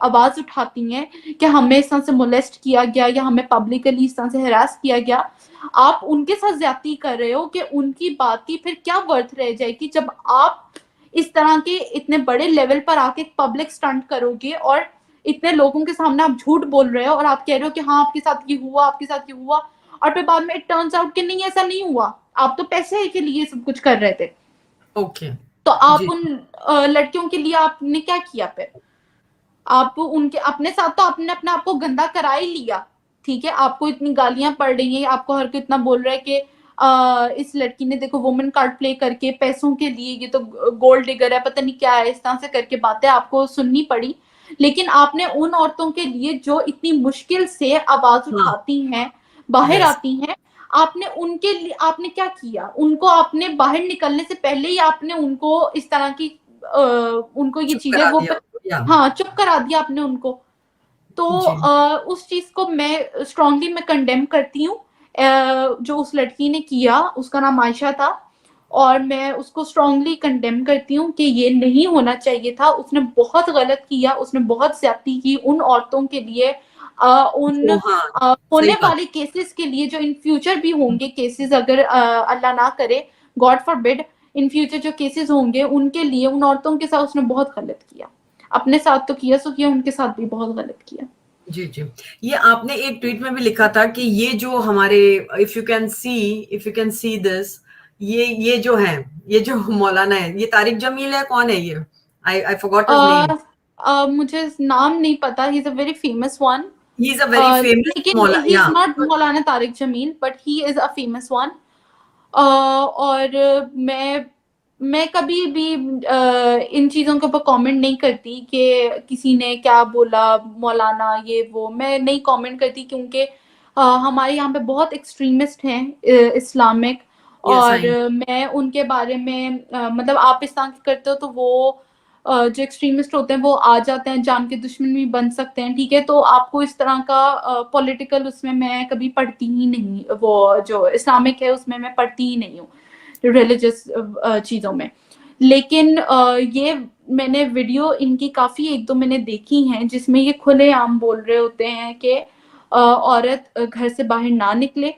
आवाज उठाती हैं कि हमें इस तरह से मोलेस्ट किया गया या हमें पब्लिकली इस तरह से हरास किया गया, आप उनके साथ ज्यादती कर रहे हो कि उनकी बात की फिर क्या वर्थ रह जाएगी जब आप इस तरह के इतने बड़े लेवल पर आके पब्लिक स्टंट करोगे और इतने लोगों के सामने आप झूठ बोल रहे हो और आप कह रहे हो कि हाँ आपके साथ ये हुआ, आपके साथ ये हुआ, और फिर बाद में इट टर्न्स आउट कि नहीं ऐसा नहीं हुआ, आप तो पैसे के लिए सब कुछ कर रहे थे। ओके। तो आप जी। उन लड़कियों के लिए आपने क्या किया फिर? आप उनके अपने साथ तो आपने अपने आप को गंदा करा ही लिया, ठीक है, आपको इतनी गालियां पड़ रही हैं, आपको हर कोई इतना बोल रहा है कि इस लड़की ने देखो वुमेन कार्ड प्ले करके पैसों के लिए, ये तो गोल्ड डिगर है, पता नहीं क्या है, इस तरह से करके बातें आपको सुननी पड़ी। लेकिन आपने उन औरतों के लिए जो इतनी मुश्किल से आवाज हाँ। उठाती हैं, बाहर यस। आती हैं, आपने उनके लिए आपने क्या किया? उनको आपने बाहर निकलने से पहले ही आपने उनको इस तरह की उनको ये चुप चीजें करा वो, दिया। या। हाँ, चुप करा दिया आपने उनको। तो जी। उस चीज को मैं स्ट्रांगली मैं कंडेम करती हूँ। जो उस लड़की ने किया उसका नाम आयशा था, और मैं उसको स्ट्रांगली कंडेम करती हूँ कि ये नहीं होना चाहिए था, उसने बहुत गलत किया, उसने बहुत ज्यादती की उन औरतों के लिए, उन जो हाँ, सही होने बात। वाले केसेस के लिए जो इन फ्यूचर भी होंगे केसेस, अगर अल्लाह ना करे, गॉड फॉरबिड, इन फ्यूचर जो केसेस होंगे उनके लिए, उन औरतों के साथ उसने बहुत गलत किया, अपने साथ तो किया सो किया, उनके साथ भी बहुत गलत किया। जी, जी। ये आपने एक ट्वीट में भी लिखा था कि ये जो हमारे, if you can see this, ये जो है, ये जो मौलाना है, ये तारिक जमील है, कौन है ये? I forgot his name. मुझे नाम नहीं पता, he is a very famous one. He is a very famous लेकिन मौला, he is yeah. Not Maulana Tariq Jameel, but he is a famous one. और मैं कभी भी इन चीजों के ऊपर कमेंट नहीं करती कि किसी ने क्या बोला, मौलाना ये वो, मैं नहीं कमेंट करती, क्योंकि हमारे यहाँ पे बहुत एक्सट्रीमिस्ट हैं इस्लामिक, यस, और आई। मैं उनके बारे में मतलब आप इस तरह करते हो तो वो जो एक्सट्रीमिस्ट होते हैं वो आ जाते हैं, जान के दुश्मन भी बन सकते हैं, ठीक है, तो आपको इस तरह का पॉलिटिकल उसमें मैं कभी पढ़ती ही नहीं, वो जो इस्लामिक है उसमें मैं पढ़ती ही नहीं हूँ, रिलीजियस चीजों में। लेकिन ये मैंने वीडियो इनकी काफी एक दो मैंने देखी हैं जिसमें ये खुलेआम बोल रहे होते हैं कि औरत घर से बाहर ना निकले,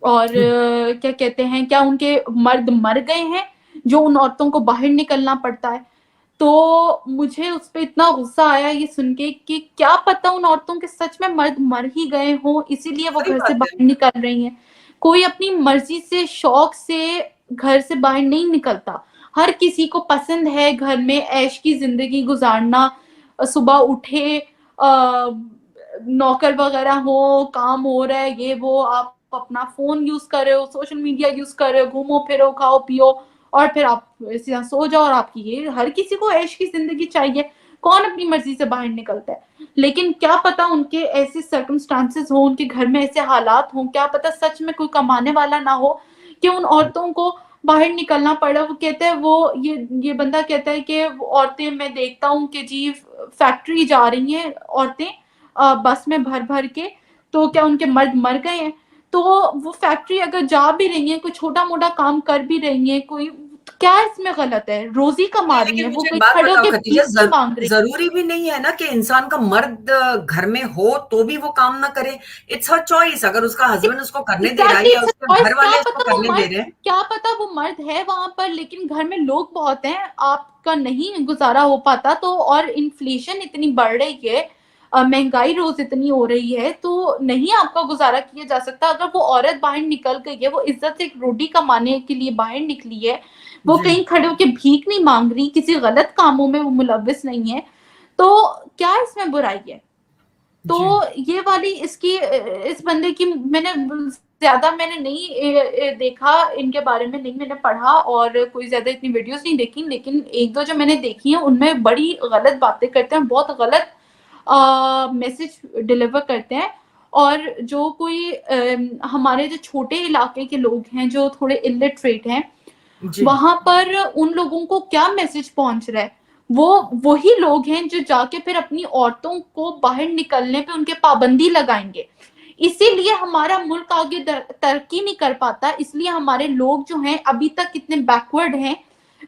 और क्या कहते हैं, क्या उनके मर्द मर गए हैं जो उन औरतों को बाहर निकलना पड़ता है? तो मुझे उस पे इतना गुस्सा आया ये सुन के कि क्या पता उन औरतों के सच में मर्द मर ही गए हों, इसीलिए वो सही घर से बात है। बाहर निकल रही हैं। कोई अपनी मर्जी से, शौक से घर से बाहर नहीं निकलता। हर किसी को पसंद है घर में ऐश की जिंदगी गुजारना, सुबह उठे, नौकर वगैरह हो, काम हो रहा है, ये वो, आप अपना फोन यूज कर रहे हो, सोशल मीडिया यूज कर रहे हो, घूमो फिरो, खाओ पियो, और फिर आप सीधा सो जाओ और आपकी ये, हर किसी को ऐश की जिंदगी चाहिए, कौन अपनी मर्जी से बाहर निकलता है। लेकिन क्या पता उनके ऐसे सर्कमस्टांसेस हो, उनके घर में ऐसे हालात हों, क्या पता सच में कोई कमाने वाला ना हो कि उन औरतों को बाहर निकलना पड़ा। वो कहते हैं, वो ये बंदा कहता है कि औरतें, मैं देखता हूँ कि जी फैक्ट्री जा रही हैं औरतें बस में भर भर के, तो क्या उनके मर्द मर गए हैं? तो वो फैक्ट्री अगर जा भी रही है, कोई छोटा मोटा काम कर भी रही है, कोई, तो क्या इसमें गलत है? रोजी कमा नहीं, रही है लेकिन वो, मुझे एक कहीं बात खड़े बताओ होके खतीजा, भीख नहीं मांग रही। जरूरी भी नहीं है ना कि इंसान का मर्द घर में हो तो भी वो काम ना करे। इट्स हर चॉइस, अगर उसका हस्बैंड उसको करने दे रहा है एग्जैक्टली, या इट्स उसके चॉइस। घर वाले उसको करने दे रहे हैं। क्या पता वो मर्द है वहां पर, लेकिन घर में लोग बहुत हैं, आपका नहीं गुजारा हो पाता तो, और इन्फ्लेशन इतनी बढ़ रही है, महंगाई रोज इतनी हो रही है, तो नहीं आपका गुजारा किया जा सकता। अगर वो औरत बाहर निकल गई है, वो इज्जत से एक रोटी कमाने के लिए बाहर निकली है, वो जी कहीं खड़े होकर भीख नहीं मांग रही, किसी गलत कामों में वो मुलव्विस नहीं है, तो क्या इसमें बुराई है? तो जी ये वाली इसकी इस बंदे की मैंने ज्यादा मैंने नहीं देखा, इनके बारे में नहीं मैंने पढ़ा, और कोई ज्यादा इतनी वीडियोस नहीं देखी, लेकिन एक दो जो मैंने देखी है उनमें बड़ी गलत बातें करते हैं, बहुत गलत मैसेज डिलीवर करते हैं। और जो कोई हमारे जो छोटे इलाके के लोग हैं, जो थोड़े इलिटरेट हैं, जी वहां पर उन लोगों को क्या मैसेज पहुंच रहा है? वो वही लोग हैं जो जाके फिर अपनी औरतों को बाहर निकलने पे उनके पाबंदी लगाएंगे। इसीलिए हमारा मुल्क आगे तरक्की नहीं कर पाता, इसलिए हमारे लोग जो हैं अभी तक कितने बैकवर्ड हैं,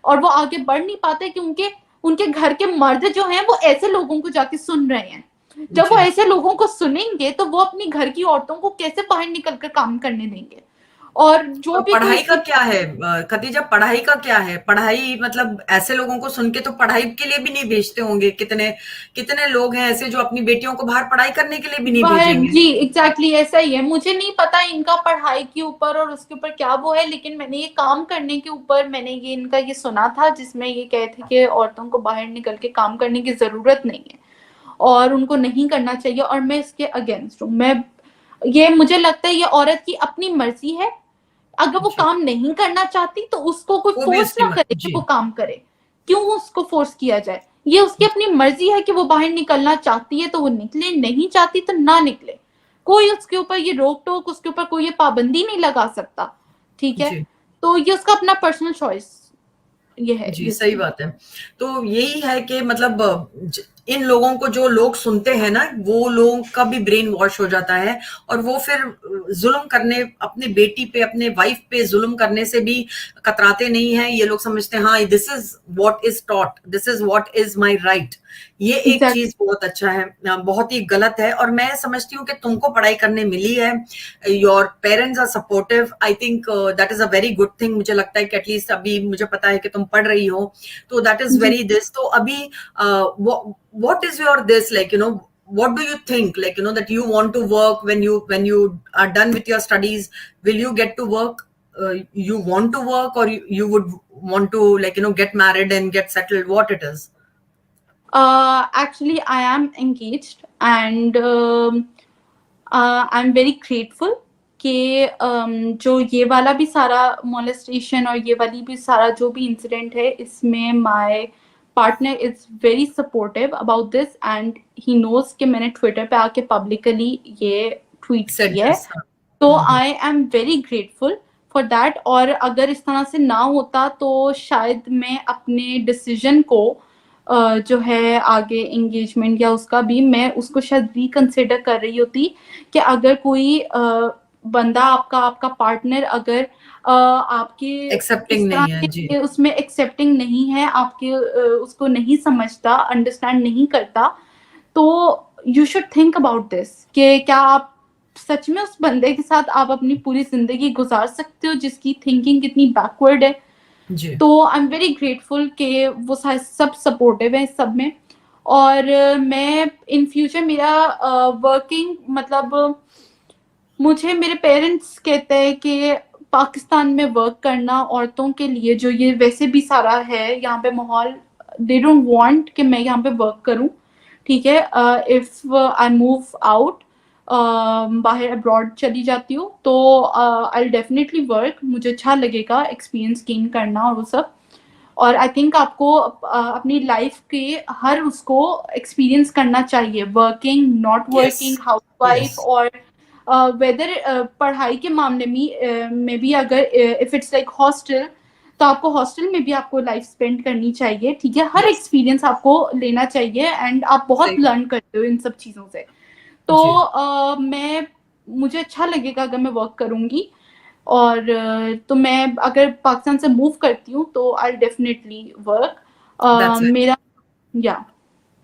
और वो आगे बढ़ नहीं पाते कि उनके उनके घर के मर्द जो हैं वो ऐसे लोगों को जाके सुन रहे हैं। जब वो जी। ऐसे लोगों को सुनेंगे तो वो अपनी घर की औरतों को कैसे बाहर निकल कर काम करने देंगे? और जो और भी कोई पढ़ाई का इसकी, क्या है खतीजा, पढ़ाई का क्या है? पढ़ाई मतलब ऐसे लोगों को सुन के तो पढ़ाई के लिए भी नहीं भेजते होंगे। कितने कितने लोग हैं ऐसे जो अपनी बेटियों को बाहर पढ़ाई करने के लिए भी नहीं बाहर, भेजेंगे। जी एग्जैक्टली ऐसा ही है। मुझे नहीं पता इनका पढ़ाई के ऊपर और उसके ऊपर क्या वो है, लेकिन मैंने ये काम करने के ऊपर मैंने ये इनका ये सुना था, जिसमें ये कहे थे कि औरतों को बाहर निकल के काम करने की जरूरत नहीं है और उनको नहीं करना चाहिए, और मैं इसके अगेंस्ट हूँ। मैं, ये मुझे लगता है ये औरत की अपनी मर्जी है, अगर वो जी, काम नहीं करना चाहती तो उसको कोई वो भी फोर्स उसकी ना करे कि जी वो काम करे। क्यों उसको फोर्स किया जाए? ये उसकी अपनी मर्जी है कि वो बाहर निकलना चाहती है तो वो निकले, नहीं चाहती तो ना निकले। कोई उसके ऊपर ये रोक टोक, उसके ऊपर कोई ये पाबंदी नहीं लगा सकता, ठीक है? जी तो ये उसका अपना पर्सनल चॉइस ये है जी, सही जिसकी। बात है। तो यही है कि मतलब इन लोगों को जो लोग सुनते हैं ना, वो लोगों का भी ब्रेन वॉश हो जाता है, और वो फिर जुल्म करने, अपने बेटी पे, अपने वाइफ पे जुल्म करने से भी कतराते नहीं हैं। ये लोग समझते हैं हाँ, this is what is taught, this is what is my right. ये एक एग्जैक्ट चीज बहुत अच्छा है, बहुत ही गलत है। और मैं समझती हूँ कि तुमको पढ़ाई करने मिली है, your parents are supportive, I think that is a very good thing. मुझे लगता है कि एटलीस्ट अभी मुझे पता है कि तुम पढ़ रही हो, तो दैट इज जी। Very this. तो अभी what is your this, like, what do you think, like, that you want to work when you are done with your studies? Will you get to work? You want to work, or you would want to, like, get married and get settled? What it is? Actually, I am engaged, and I am very grateful कि जो ये वाला भी सारा molestation और ये वाली भी सारा जो भी इंसिडेंट है, इसमें my partner is very supportive about this, and he knows कि मैंने ट्विटर पे आके पब्लिकली ये ट्वीट Said किया है। this, huh? तो Mhm. I am very grateful for that. और अगर इस तरह से ना होता तो शायद मैं अपने डिसीजन को जो है आगे एंगेजमेंट या उसका भी, मैं उसको शायद रिकंसिडर कर रही होती कि अगर कोई बंदा आपका आपका पार्टनर अगर आपके इस Accepting तरह नहीं है जी। के उसमें एक्सेप्टिंग नहीं है, आपके उसको नहीं समझता, अंडरस्टैंड नहीं करता, तो you should think about this कि क्या आप सच में उस बंदे के साथ आप अपनी पूरी जिंदगी गुजार सकते हो जिसकी थिंकिंग कितनी बैकवर्ड है? जी तो आई एम वेरी ग्रेटफुल कि वो सब सपोर्टिव है इस सब में। और मैं इन फ्यूचर मेरा वर्किंग मतलब, मुझे मेरे पेरेंट्स कहते हैं कि पाकिस्तान में वर्क करना औरतों के लिए, जो ये वैसे भी सारा है यहाँ पे माहौल, दे डोंट वांट कि मैं यहाँ पे वर्क करूँ, ठीक है? इफ आई मूव आउट, बाहर अब्रॉड चली जाती हूँ तो आई डेफिनेटली वर्क, मुझे अच्छा लगेगा एक्सपीरियंस गेन करना और वो सब। और आई थिंक आपको अपनी लाइफ के हर उसको एक्सपीरियंस करना चाहिए, working, not yes, working, housewife, yes, और वेदर पढ़ाई के मामले में भी अगर इफ इट्स लाइक हॉस्टल, तो आपको हॉस्टल में भी आपको लाइफ स्पेंड करनी चाहिए, ठीक है, हर यस, एक्सपीरियंस आपको लेना चाहिए एंड आप बहुत सही बात। लर्न करते हो इन सब चीज़ों से। तो जी, मैं मुझे अच्छा लगेगा अगर मैं वर्क करूंगी, और तो मैं अगर पाकिस्तान से मूव करती हूँ तो I definitely work that's it. मेरा, या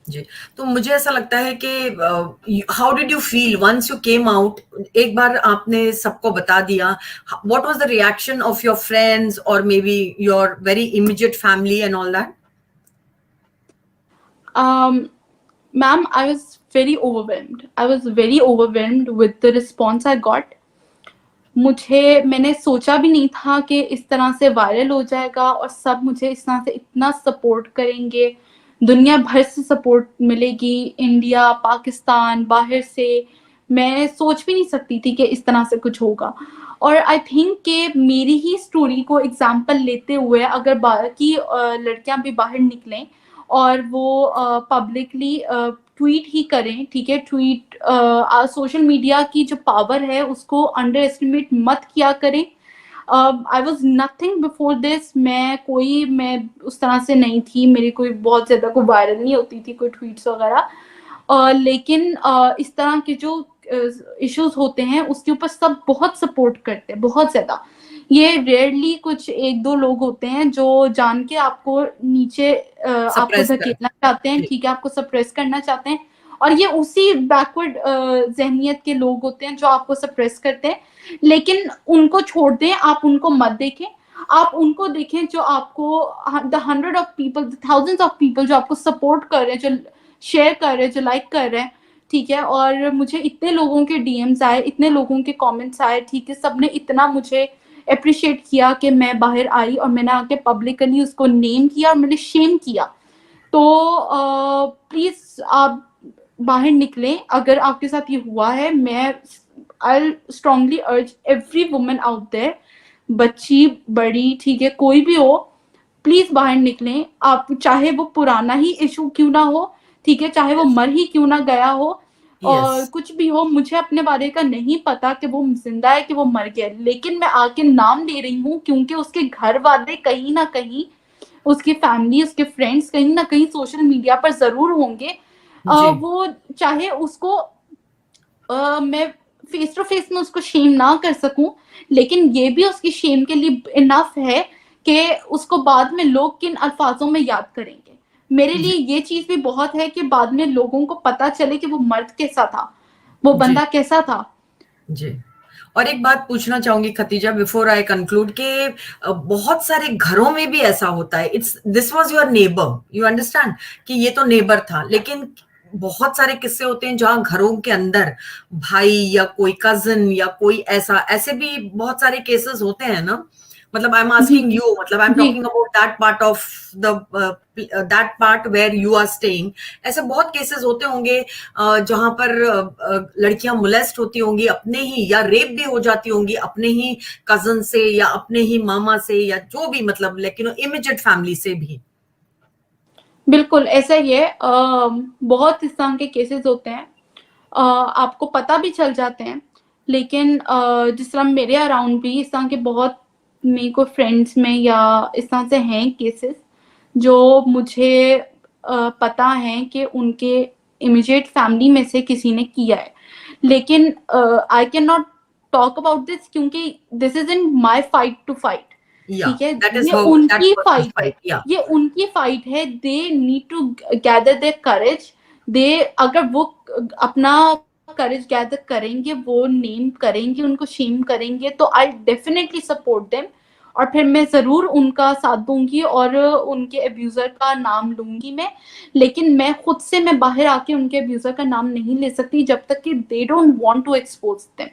जी, तो मुझे ऐसा लगता है कि how did you feel once you came out? एक बार आपने सबको बता दिया, what was the reaction of your friends और maybe your very immediate family and all that? Ma'am, I was very overwhelmed with the response I got. मैंने सोचा भी नहीं था कि इस तरह से वायरल हो जाएगा और सब मुझे इस तरह से इतना सपोर्ट करेंगे, दुनिया भर से सपोर्ट मिलेगी, इंडिया, पाकिस्तान, बाहर से। मैं सोच भी नहीं सकती थी कि इस तरह से कुछ होगा। और आई थिंक कि मेरी ही स्टोरी को एग्जाम्पल लेते हुए अगर बाकी लड़कियां भी बाहर निकलें और वो पब्लिकली ट्वीट ही करें, ठीक है, ट्वीट, सोशल मीडिया की जो पावर है उसको अंडर एस्टिमेट मत किया करें। I was nothing before this, मैं उस तरह से नहीं थी, मेरी कोई बहुत ज्यादा कोई वायरल नहीं होती थी कोई ट्वीट्स वगैरह। लेकिन इस तरह के जो इश्यूज होते हैं उसके ऊपर सब बहुत सपोर्ट करते हैं, बहुत ज्यादा। ये रेयरली कुछ एक दो लोग होते हैं जो जान के आपको नीचे आपको सप्रेस कर। धकेलना चाहते हैं, जी, ठीक है, आपको सप्रेस करना चाहते हैं। और ये उसी बैकवर्ड जहनियत के लोग होते हैं जो आपको सप्रेस करते हैं। लेकिन उनको छोड़ दें, आप उनको मत देखें, आप उनको देखें जो आपको the hundred of people, the thousands of people जो आपको सपोर्ट कर रहे हैं, जो शेयर कर रहे हैं, जो लाइक कर रहे हैं, ठीक है। और मुझे इतने लोगों के डीएम्स आए, इतने लोगों के कमेंट्स आए, ठीक है, सबने इतना मुझे अप्रिशिएट किया कि मैं बाहर आई और मैंने आके पब्लिकली उसको नेम किया और मैंने शेम किया। तो प्लीज आप बाहर निकलें अगर आपके साथ ये हुआ है। मैं आई स्ट्रांगली अर्ज एवरी वुमन आउट देयर, बच्ची बड़ी, ठीक है, कोई भी हो, प्लीज बाहर निकलें। आप चाहे वो पुराना ही इशू क्यों ना हो, ठीक है, चाहे वो यस, मर ही क्यों ना गया हो, यस, और कुछ भी हो, मुझे अपने बारे का नहीं पता कि वो जिंदा है कि वो मर गया, लेकिन मैं आके नाम ले रही हूँ क्योंकि उसके घर वाले कहीं ना कहीं, उसकी फैमिली, उसके फ्रेंड्स कहीं ना कहीं सोशल मीडिया पर जरूर होंगे। जी, वो चाहे उसको मैं फेस टू फेस में उसको शेम ना कर सकूं, लेकिन ये भी उसकी शेम के लिए इनफ है कि उसको बाद में लोग किन अल्फाजों में याद करेंगे। मेरे जी, लिए ये चीज भी बहुत है कि बाद में लोगों को पता चले कि वो मर्द कैसा था, वो जी, बंदा कैसा था। जी। और एक बात पूछना चाहूंगी खतीजा, बिफोर आई कंक्लूड, के बहुत सारे घरों में भी ऐसा होता है। It's this was your neighbour, you understand, कि ये तो नेबर था, लेकिन बहुत सारे किस्से होते हैं जहां घरों के अंदर भाई या कोई कजिन या कोई ऐसे भी बहुत सारे केसेस होते हैं ना। मतलब आई एम जी आस्किंग यू, मतलब आई एम जी talking about that part of the that part where you are staying. ऐसे बहुत केसेस होते होंगे जहां पर लड़कियां मोलेस्ट होती होंगी अपने ही, या रेप भी हो जाती होंगी अपने ही कजन से या अपने ही मामा से, या जो भी, मतलब लेकिन इमीडिएट फैमिली से भी। बिल्कुल ऐसा ही है। बहुत इस तरह के केसेस होते हैं, आपको पता भी चल जाते हैं, लेकिन जिस तरह मेरे अराउंड भी इस तरह के बहुत, मेरे को फ्रेंड्स में या इस तरह से हैं केसेस जो मुझे पता है कि उनके इमीडिएट फैमिली में से किसी ने किया है, लेकिन I can not talk about this क्योंकि this is in my fight to fight, या ठीक है, दैट इज ये हर दैट उनकी पर्सन फाइट है, फाइट, या ये उनकी फाइट है। They need to gather their courage. They अगर वो अपना करेज गैदर करेंगे, वो नेम करेंगे, उनको शेम करेंगे, तो आई डेफिनेटली सपोर्ट देम। और फिर मैं जरूर उनका साथ दूंगी और उनके अब्यूजर का नाम लूंगी मैं, लेकिन मैं खुद से मैं बाहर आके उनके अब्यूजर का नाम नहीं ले सकती जब तक कि they don't want to expose them.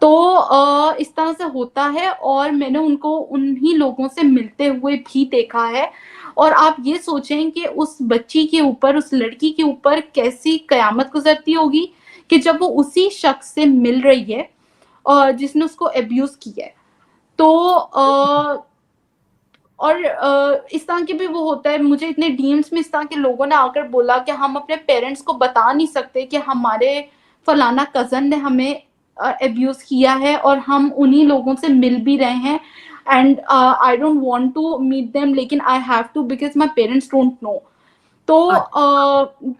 तो इस तरह से होता है और मैंने उनको उन्हीं लोगों से मिलते हुए भी देखा है। और आप ये सोचें कि उस बच्ची के ऊपर, उस लड़की के ऊपर कैसी कयामत गुजरती होगी कि जब वो उसी शख्स से मिल रही है और जिसने उसको अब्यूज किया है, तो और इस तरह के भी वो होता है। मुझे इतने डीएम्स में इस तरह के लोगों ने आकर बोला कि हम अपने पेरेंट्स को बता नहीं सकते कि हमारे फलाना कजन ने हमें अब्यूज किया है और हम उन्हीं लोगों से मिल भी रहे हैं, and I don't want to meet them, लेकिन I have to because my parents don't know. तो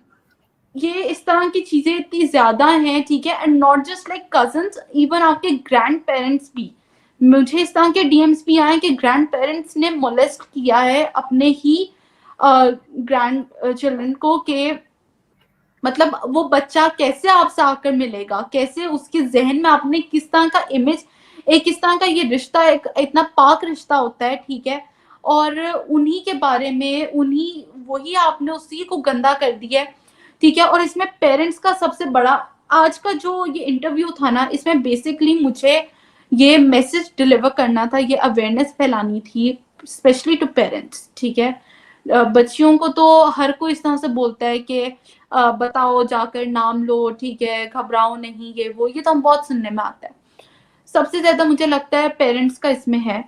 ये इस तरह की चीजें इतनी ज्यादा हैं, ठीक है, and not just like cousins, even आपके ग्रैंड पेरेंट्स भी। मुझे इस तरह के डीएम्स भी आए कि ग्रैंड पेरेंट्स ने मोलेस्ट किया है अपने ही ग्रैंड चिल्ड्रन को, कि मतलब वो बच्चा कैसे आपसे आकर मिलेगा, कैसे उसके जहन में आपने किस तरह का इमेज, एक किस तरह का ये रिश्ता, एक इतना पाक रिश्ता होता है, ठीक है, और उन्हीं के बारे में उन्हीं वही आपने उसी को गंदा कर दिया है, ठीक है। और इसमें पेरेंट्स का सबसे बड़ा आज का जो ये इंटरव्यू था ना, इसमें बेसिकली मुझे ये मैसेज डिलीवर करना था, ये अवेयरनेस फैलानी थी स्पेशली टू पेरेंट्स, ठीक है। बच्चियों को तो हर कोई इस तरह से बोलता है कि बताओ जाकर नाम लो, ठीक है, घबराओ नहीं, ये वो, ये तो हम बहुत सुनने में आता है। सबसे ज्यादा मुझे लगता है पेरेंट्स का इसमें है,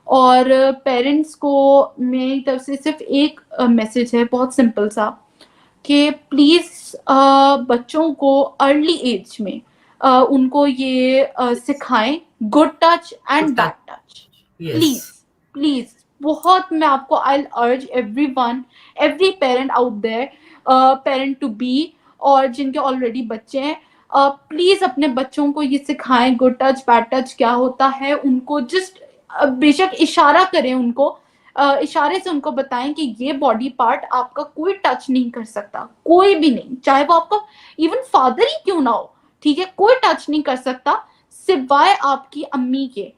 और पेरेंट्स को मेरी तरफ से सिर्फ एक मैसेज है, बहुत सिंपल सा, कि प्लीज बच्चों को अर्ली एज में उनको ये सिखाएं good touch and bad touch, please please. बहुत मैं आपको I urge everyone, every parent out there, parent to be और जिनके ऑलरेडी बच्चे हैं, प्लीज अपने बच्चों को ये सिखाएं गुड टच बैड टच क्या होता है। उनको जस्ट बेशक इशारा करें, उनको इशारे से उनको बताएं कि ये बॉडी पार्ट आपका कोई टच नहीं कर सकता, कोई भी नहीं, चाहे वो आपका इवन फादर ही क्यों ना हो, ठीक है, कोई टच नहीं कर सकता सिवाय आपकी अम्मी के,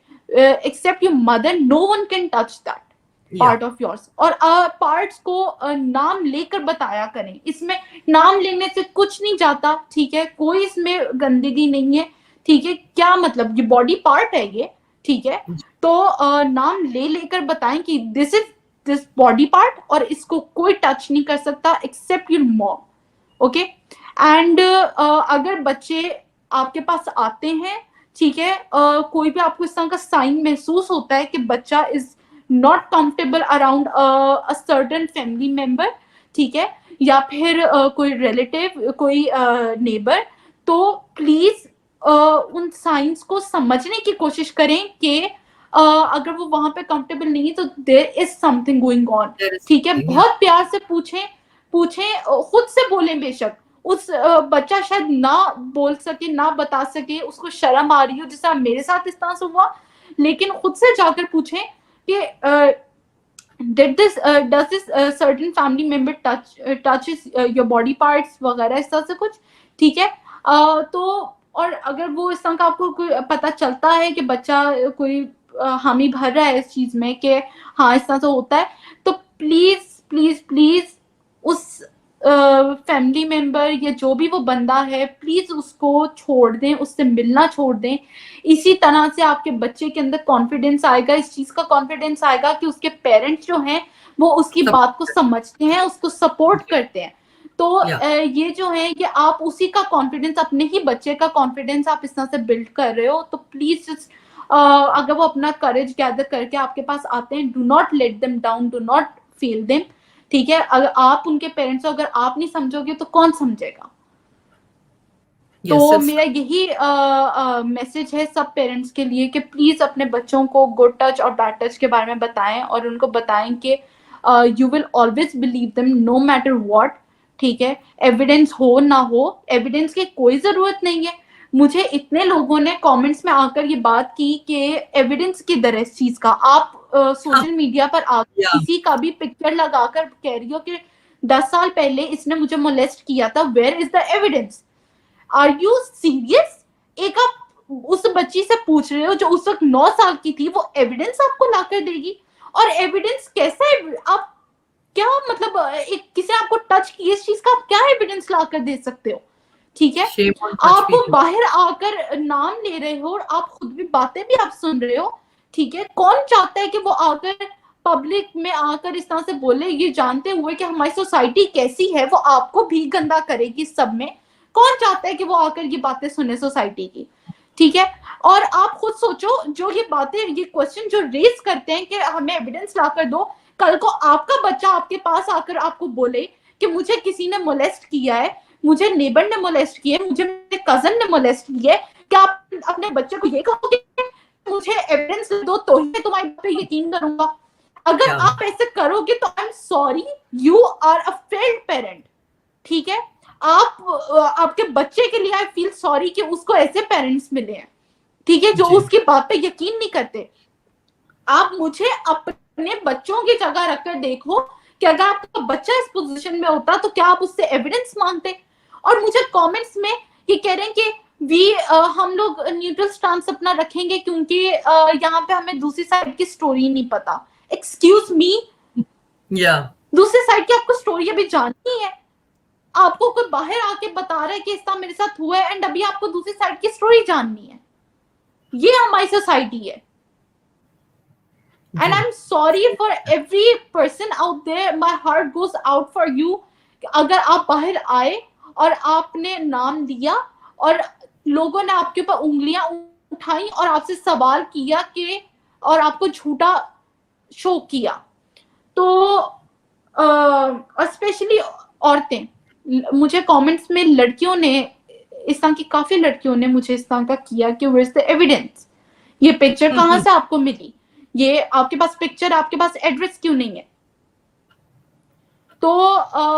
except your mother, no one can touch that part of yours. और पार्ट्स को नाम लेकर बताया करें, इसमें नाम लेने से कुछ नहीं जाता, ठीक है, कोई इसमें गंदगी नहीं है, ठीक है, क्या मतलब ये बॉडी पार्ट है ये, ठीक है, तो नाम ले लेकर बताएं कि this is this body part और इसको कोई टच नहीं कर सकता except your mom, okay. And अगर बच्चे आपके पास आते हैं, ठीक है, कोई भी आपको इस तरह का साइन महसूस होता है कि बच्चा is not comfortable around a certain family member, ठीक है, या फिर कोई रिलेटिव, कोई नेबर, तो प्लीज उन साइंस को समझने की कोशिश करें कि अगर वो वहां पे कंफर्टेबल नहीं है तो there is something going on, ठीक है। बहुत प्यार से पूछें, खुद से बोलें, बेशक उस बच्चा शायद ना बोल सके, ना बता सके, उसको शर्म आ रही हो, जैसा मेरे साथ इस तरह से हुआ, लेकिन खुद से जाकर पूछें कि does this certain family member touches your body parts वगैरह, इस तरह से कुछ, ठीक है। तो और अगर वो इस तरह का आपको पता चलता है कि बच्चा कोई हामी भर रहा है इस चीज में कि हाँ इस तरह से होता है, तो प्लीज प्लीज प्लीज उस फैमिली मेंबर या जो भी वो बंदा है, प्लीज उसको छोड़ दें, उससे मिलना छोड़ दें। इसी तरह से आपके बच्चे के अंदर कॉन्फिडेंस आएगा, इस चीज का कॉन्फिडेंस आएगा कि उसके पेरेंट्स जो हैं वो उसकी बात को समझते हैं, उसको सपोर्ट करते हैं। तो ये जो है कि आप उसी का कॉन्फिडेंस, अपने ही बच्चे का कॉन्फिडेंस आप इस तरह से बिल्ड कर रहे हो, तो प्लीज अगर वो अपना करेज गैदर करके आपके पास आते हैं, do not let them down, do not fail them, ठीक है। अगर आप उनके पेरेंट्स हो, अगर आप नहीं समझोगे तो कौन समझेगा। तो मेरा यही मैसेज है सब पेरेंट्स के लिए कि प्लीज अपने बच्चों को गुड टच और बैड टच के बारे में बताएं, और उनको बताएं कि you will always believe them no matter what, ठीक है। एविडेंस हो ना हो, एविडेंस की कोई जरूरत नहीं है। मुझे इतने लोगों ने कमेंट्स में आकर ये बात की कि एविडेंस किधर है इस चीज का, आप सोशल मीडिया पर आकर किसी का भी पिक्चर लगाकर कह रही हो कि 10 साल पहले इसने मुझे मोलेस्ट किया था, where is the evidence, are you serious. एक आप उस बच्ची से पूछ रहे हो जो उस वक्त 9 साल की थी, वो एविडेंस आपको लाकर देगी, और एविडेंस कैसा है, आप क्या मतलब एक किसी आपको टच किया इस चीज का आप क्या एविडेंस लाकर दे सकते हो, ठीक है। आप बाहर आकर नाम ले रहे हो और आप खुद भी बातें भी आप सुन रहे हो, ठीक है। कौन चाहता है कि वो आकर पब्लिक में आकर इस तरह से बोले, ये जानते हुए कि हमारी सोसाइटी कैसी है, वो आपको भी गंदा करेगी सब में, कौन चाहता है कि वो आकर ये बातें सुने सोसाइटी की, ठीक है। और आप खुद सोचो, जो ये बातें, ये क्वेश्चन जो रेज करते हैं कि हमें एविडेंस लाकर दो, कल को आपका बच्चा आपके पास आकर आपको बोले कि मुझे किसी ने मोलेस्ट किया है, मुझे नेबर ने मोलेस्ट किया है, मुझे मेरे कजन ने मोलेस्ट किया है, क्या आप अपने बच्चे को ये कहोगे मुझे एविडेंस दो तो ही मैं तुम्हारे पे यकीन करूंगा? अगर आप ऐसे करोगे तो I am sorry, you are a failed parent, ठीक है। आप आपके बच्चे के लिए आई फील सॉरी कि उसको ऐसे पेरेंट्स मिले हैं, ठीक है, जो उसकी बात पे यकीन नहीं करते। आप मुझे अपने बच्चों की जगह रखकर देखो कि अगर आपका बच्चा इस पोजीशन में होता तो क्या आप उससे एविडेंस मांगते? और मुझे कमेंट्स में ये कह रहे हैं कि हम लोग न्यूट्रल स्टांस अपना रखेंगे क्योंकि यहाँ पे हमें दूसरी साइड की स्टोरी नहीं पता। एक्सक्यूज मी, दूसरी साइड की आपको स्टोरी अभी जाननी है? आपको कोई बाहर आके बता रहा है कि इस तरह मेरे साथ हुआ है एंड अभी आपको दूसरी साइड की स्टोरी जाननी है? ये हमारी सोसाइटी है। And I'm sorry for every person out there. My heart goes out for you. अगर आप बाहर आए और आपने नाम दिया और लोगों ने आपके ऊपर उंगलियां उठाई और आपसे सवाल किया कि और आपको झूठा शो किया, तो स्पेशली औरतें, मुझे कमेंट्स में लड़कियों ने, इस तरह की काफी लड़कियों ने मुझे इस तरह का किया कि where's the evidence? ये पिक्चर कहाँ से आपको मिली? ये आपके पास पिक्चर, आपके पास एड्रेस क्यों नहीं है? तो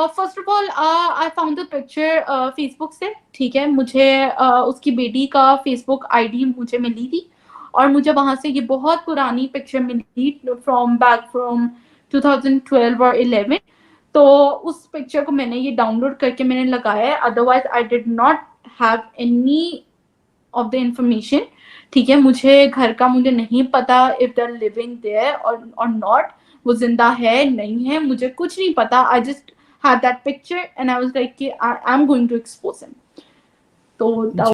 first of all I found the picture Facebook से, ठीक है। मुझे उसकी बेटी का फेसबुक आईडी मुझे मिली थी और मुझे वहां से ये बहुत पुरानी पिक्चर मिली फ्रॉम 2012 और 11। तो उस पिक्चर को मैंने ये डाउनलोड करके मैंने लगाया है, otherwise I did not have any of the information, ठीक है। मुझे घर का मुझे नहीं पता if they are living there और नॉट, वो जिंदा है नहीं है, मुझे कुछ नहीं पता। I just had that picture and I was like I am going to expose him. तो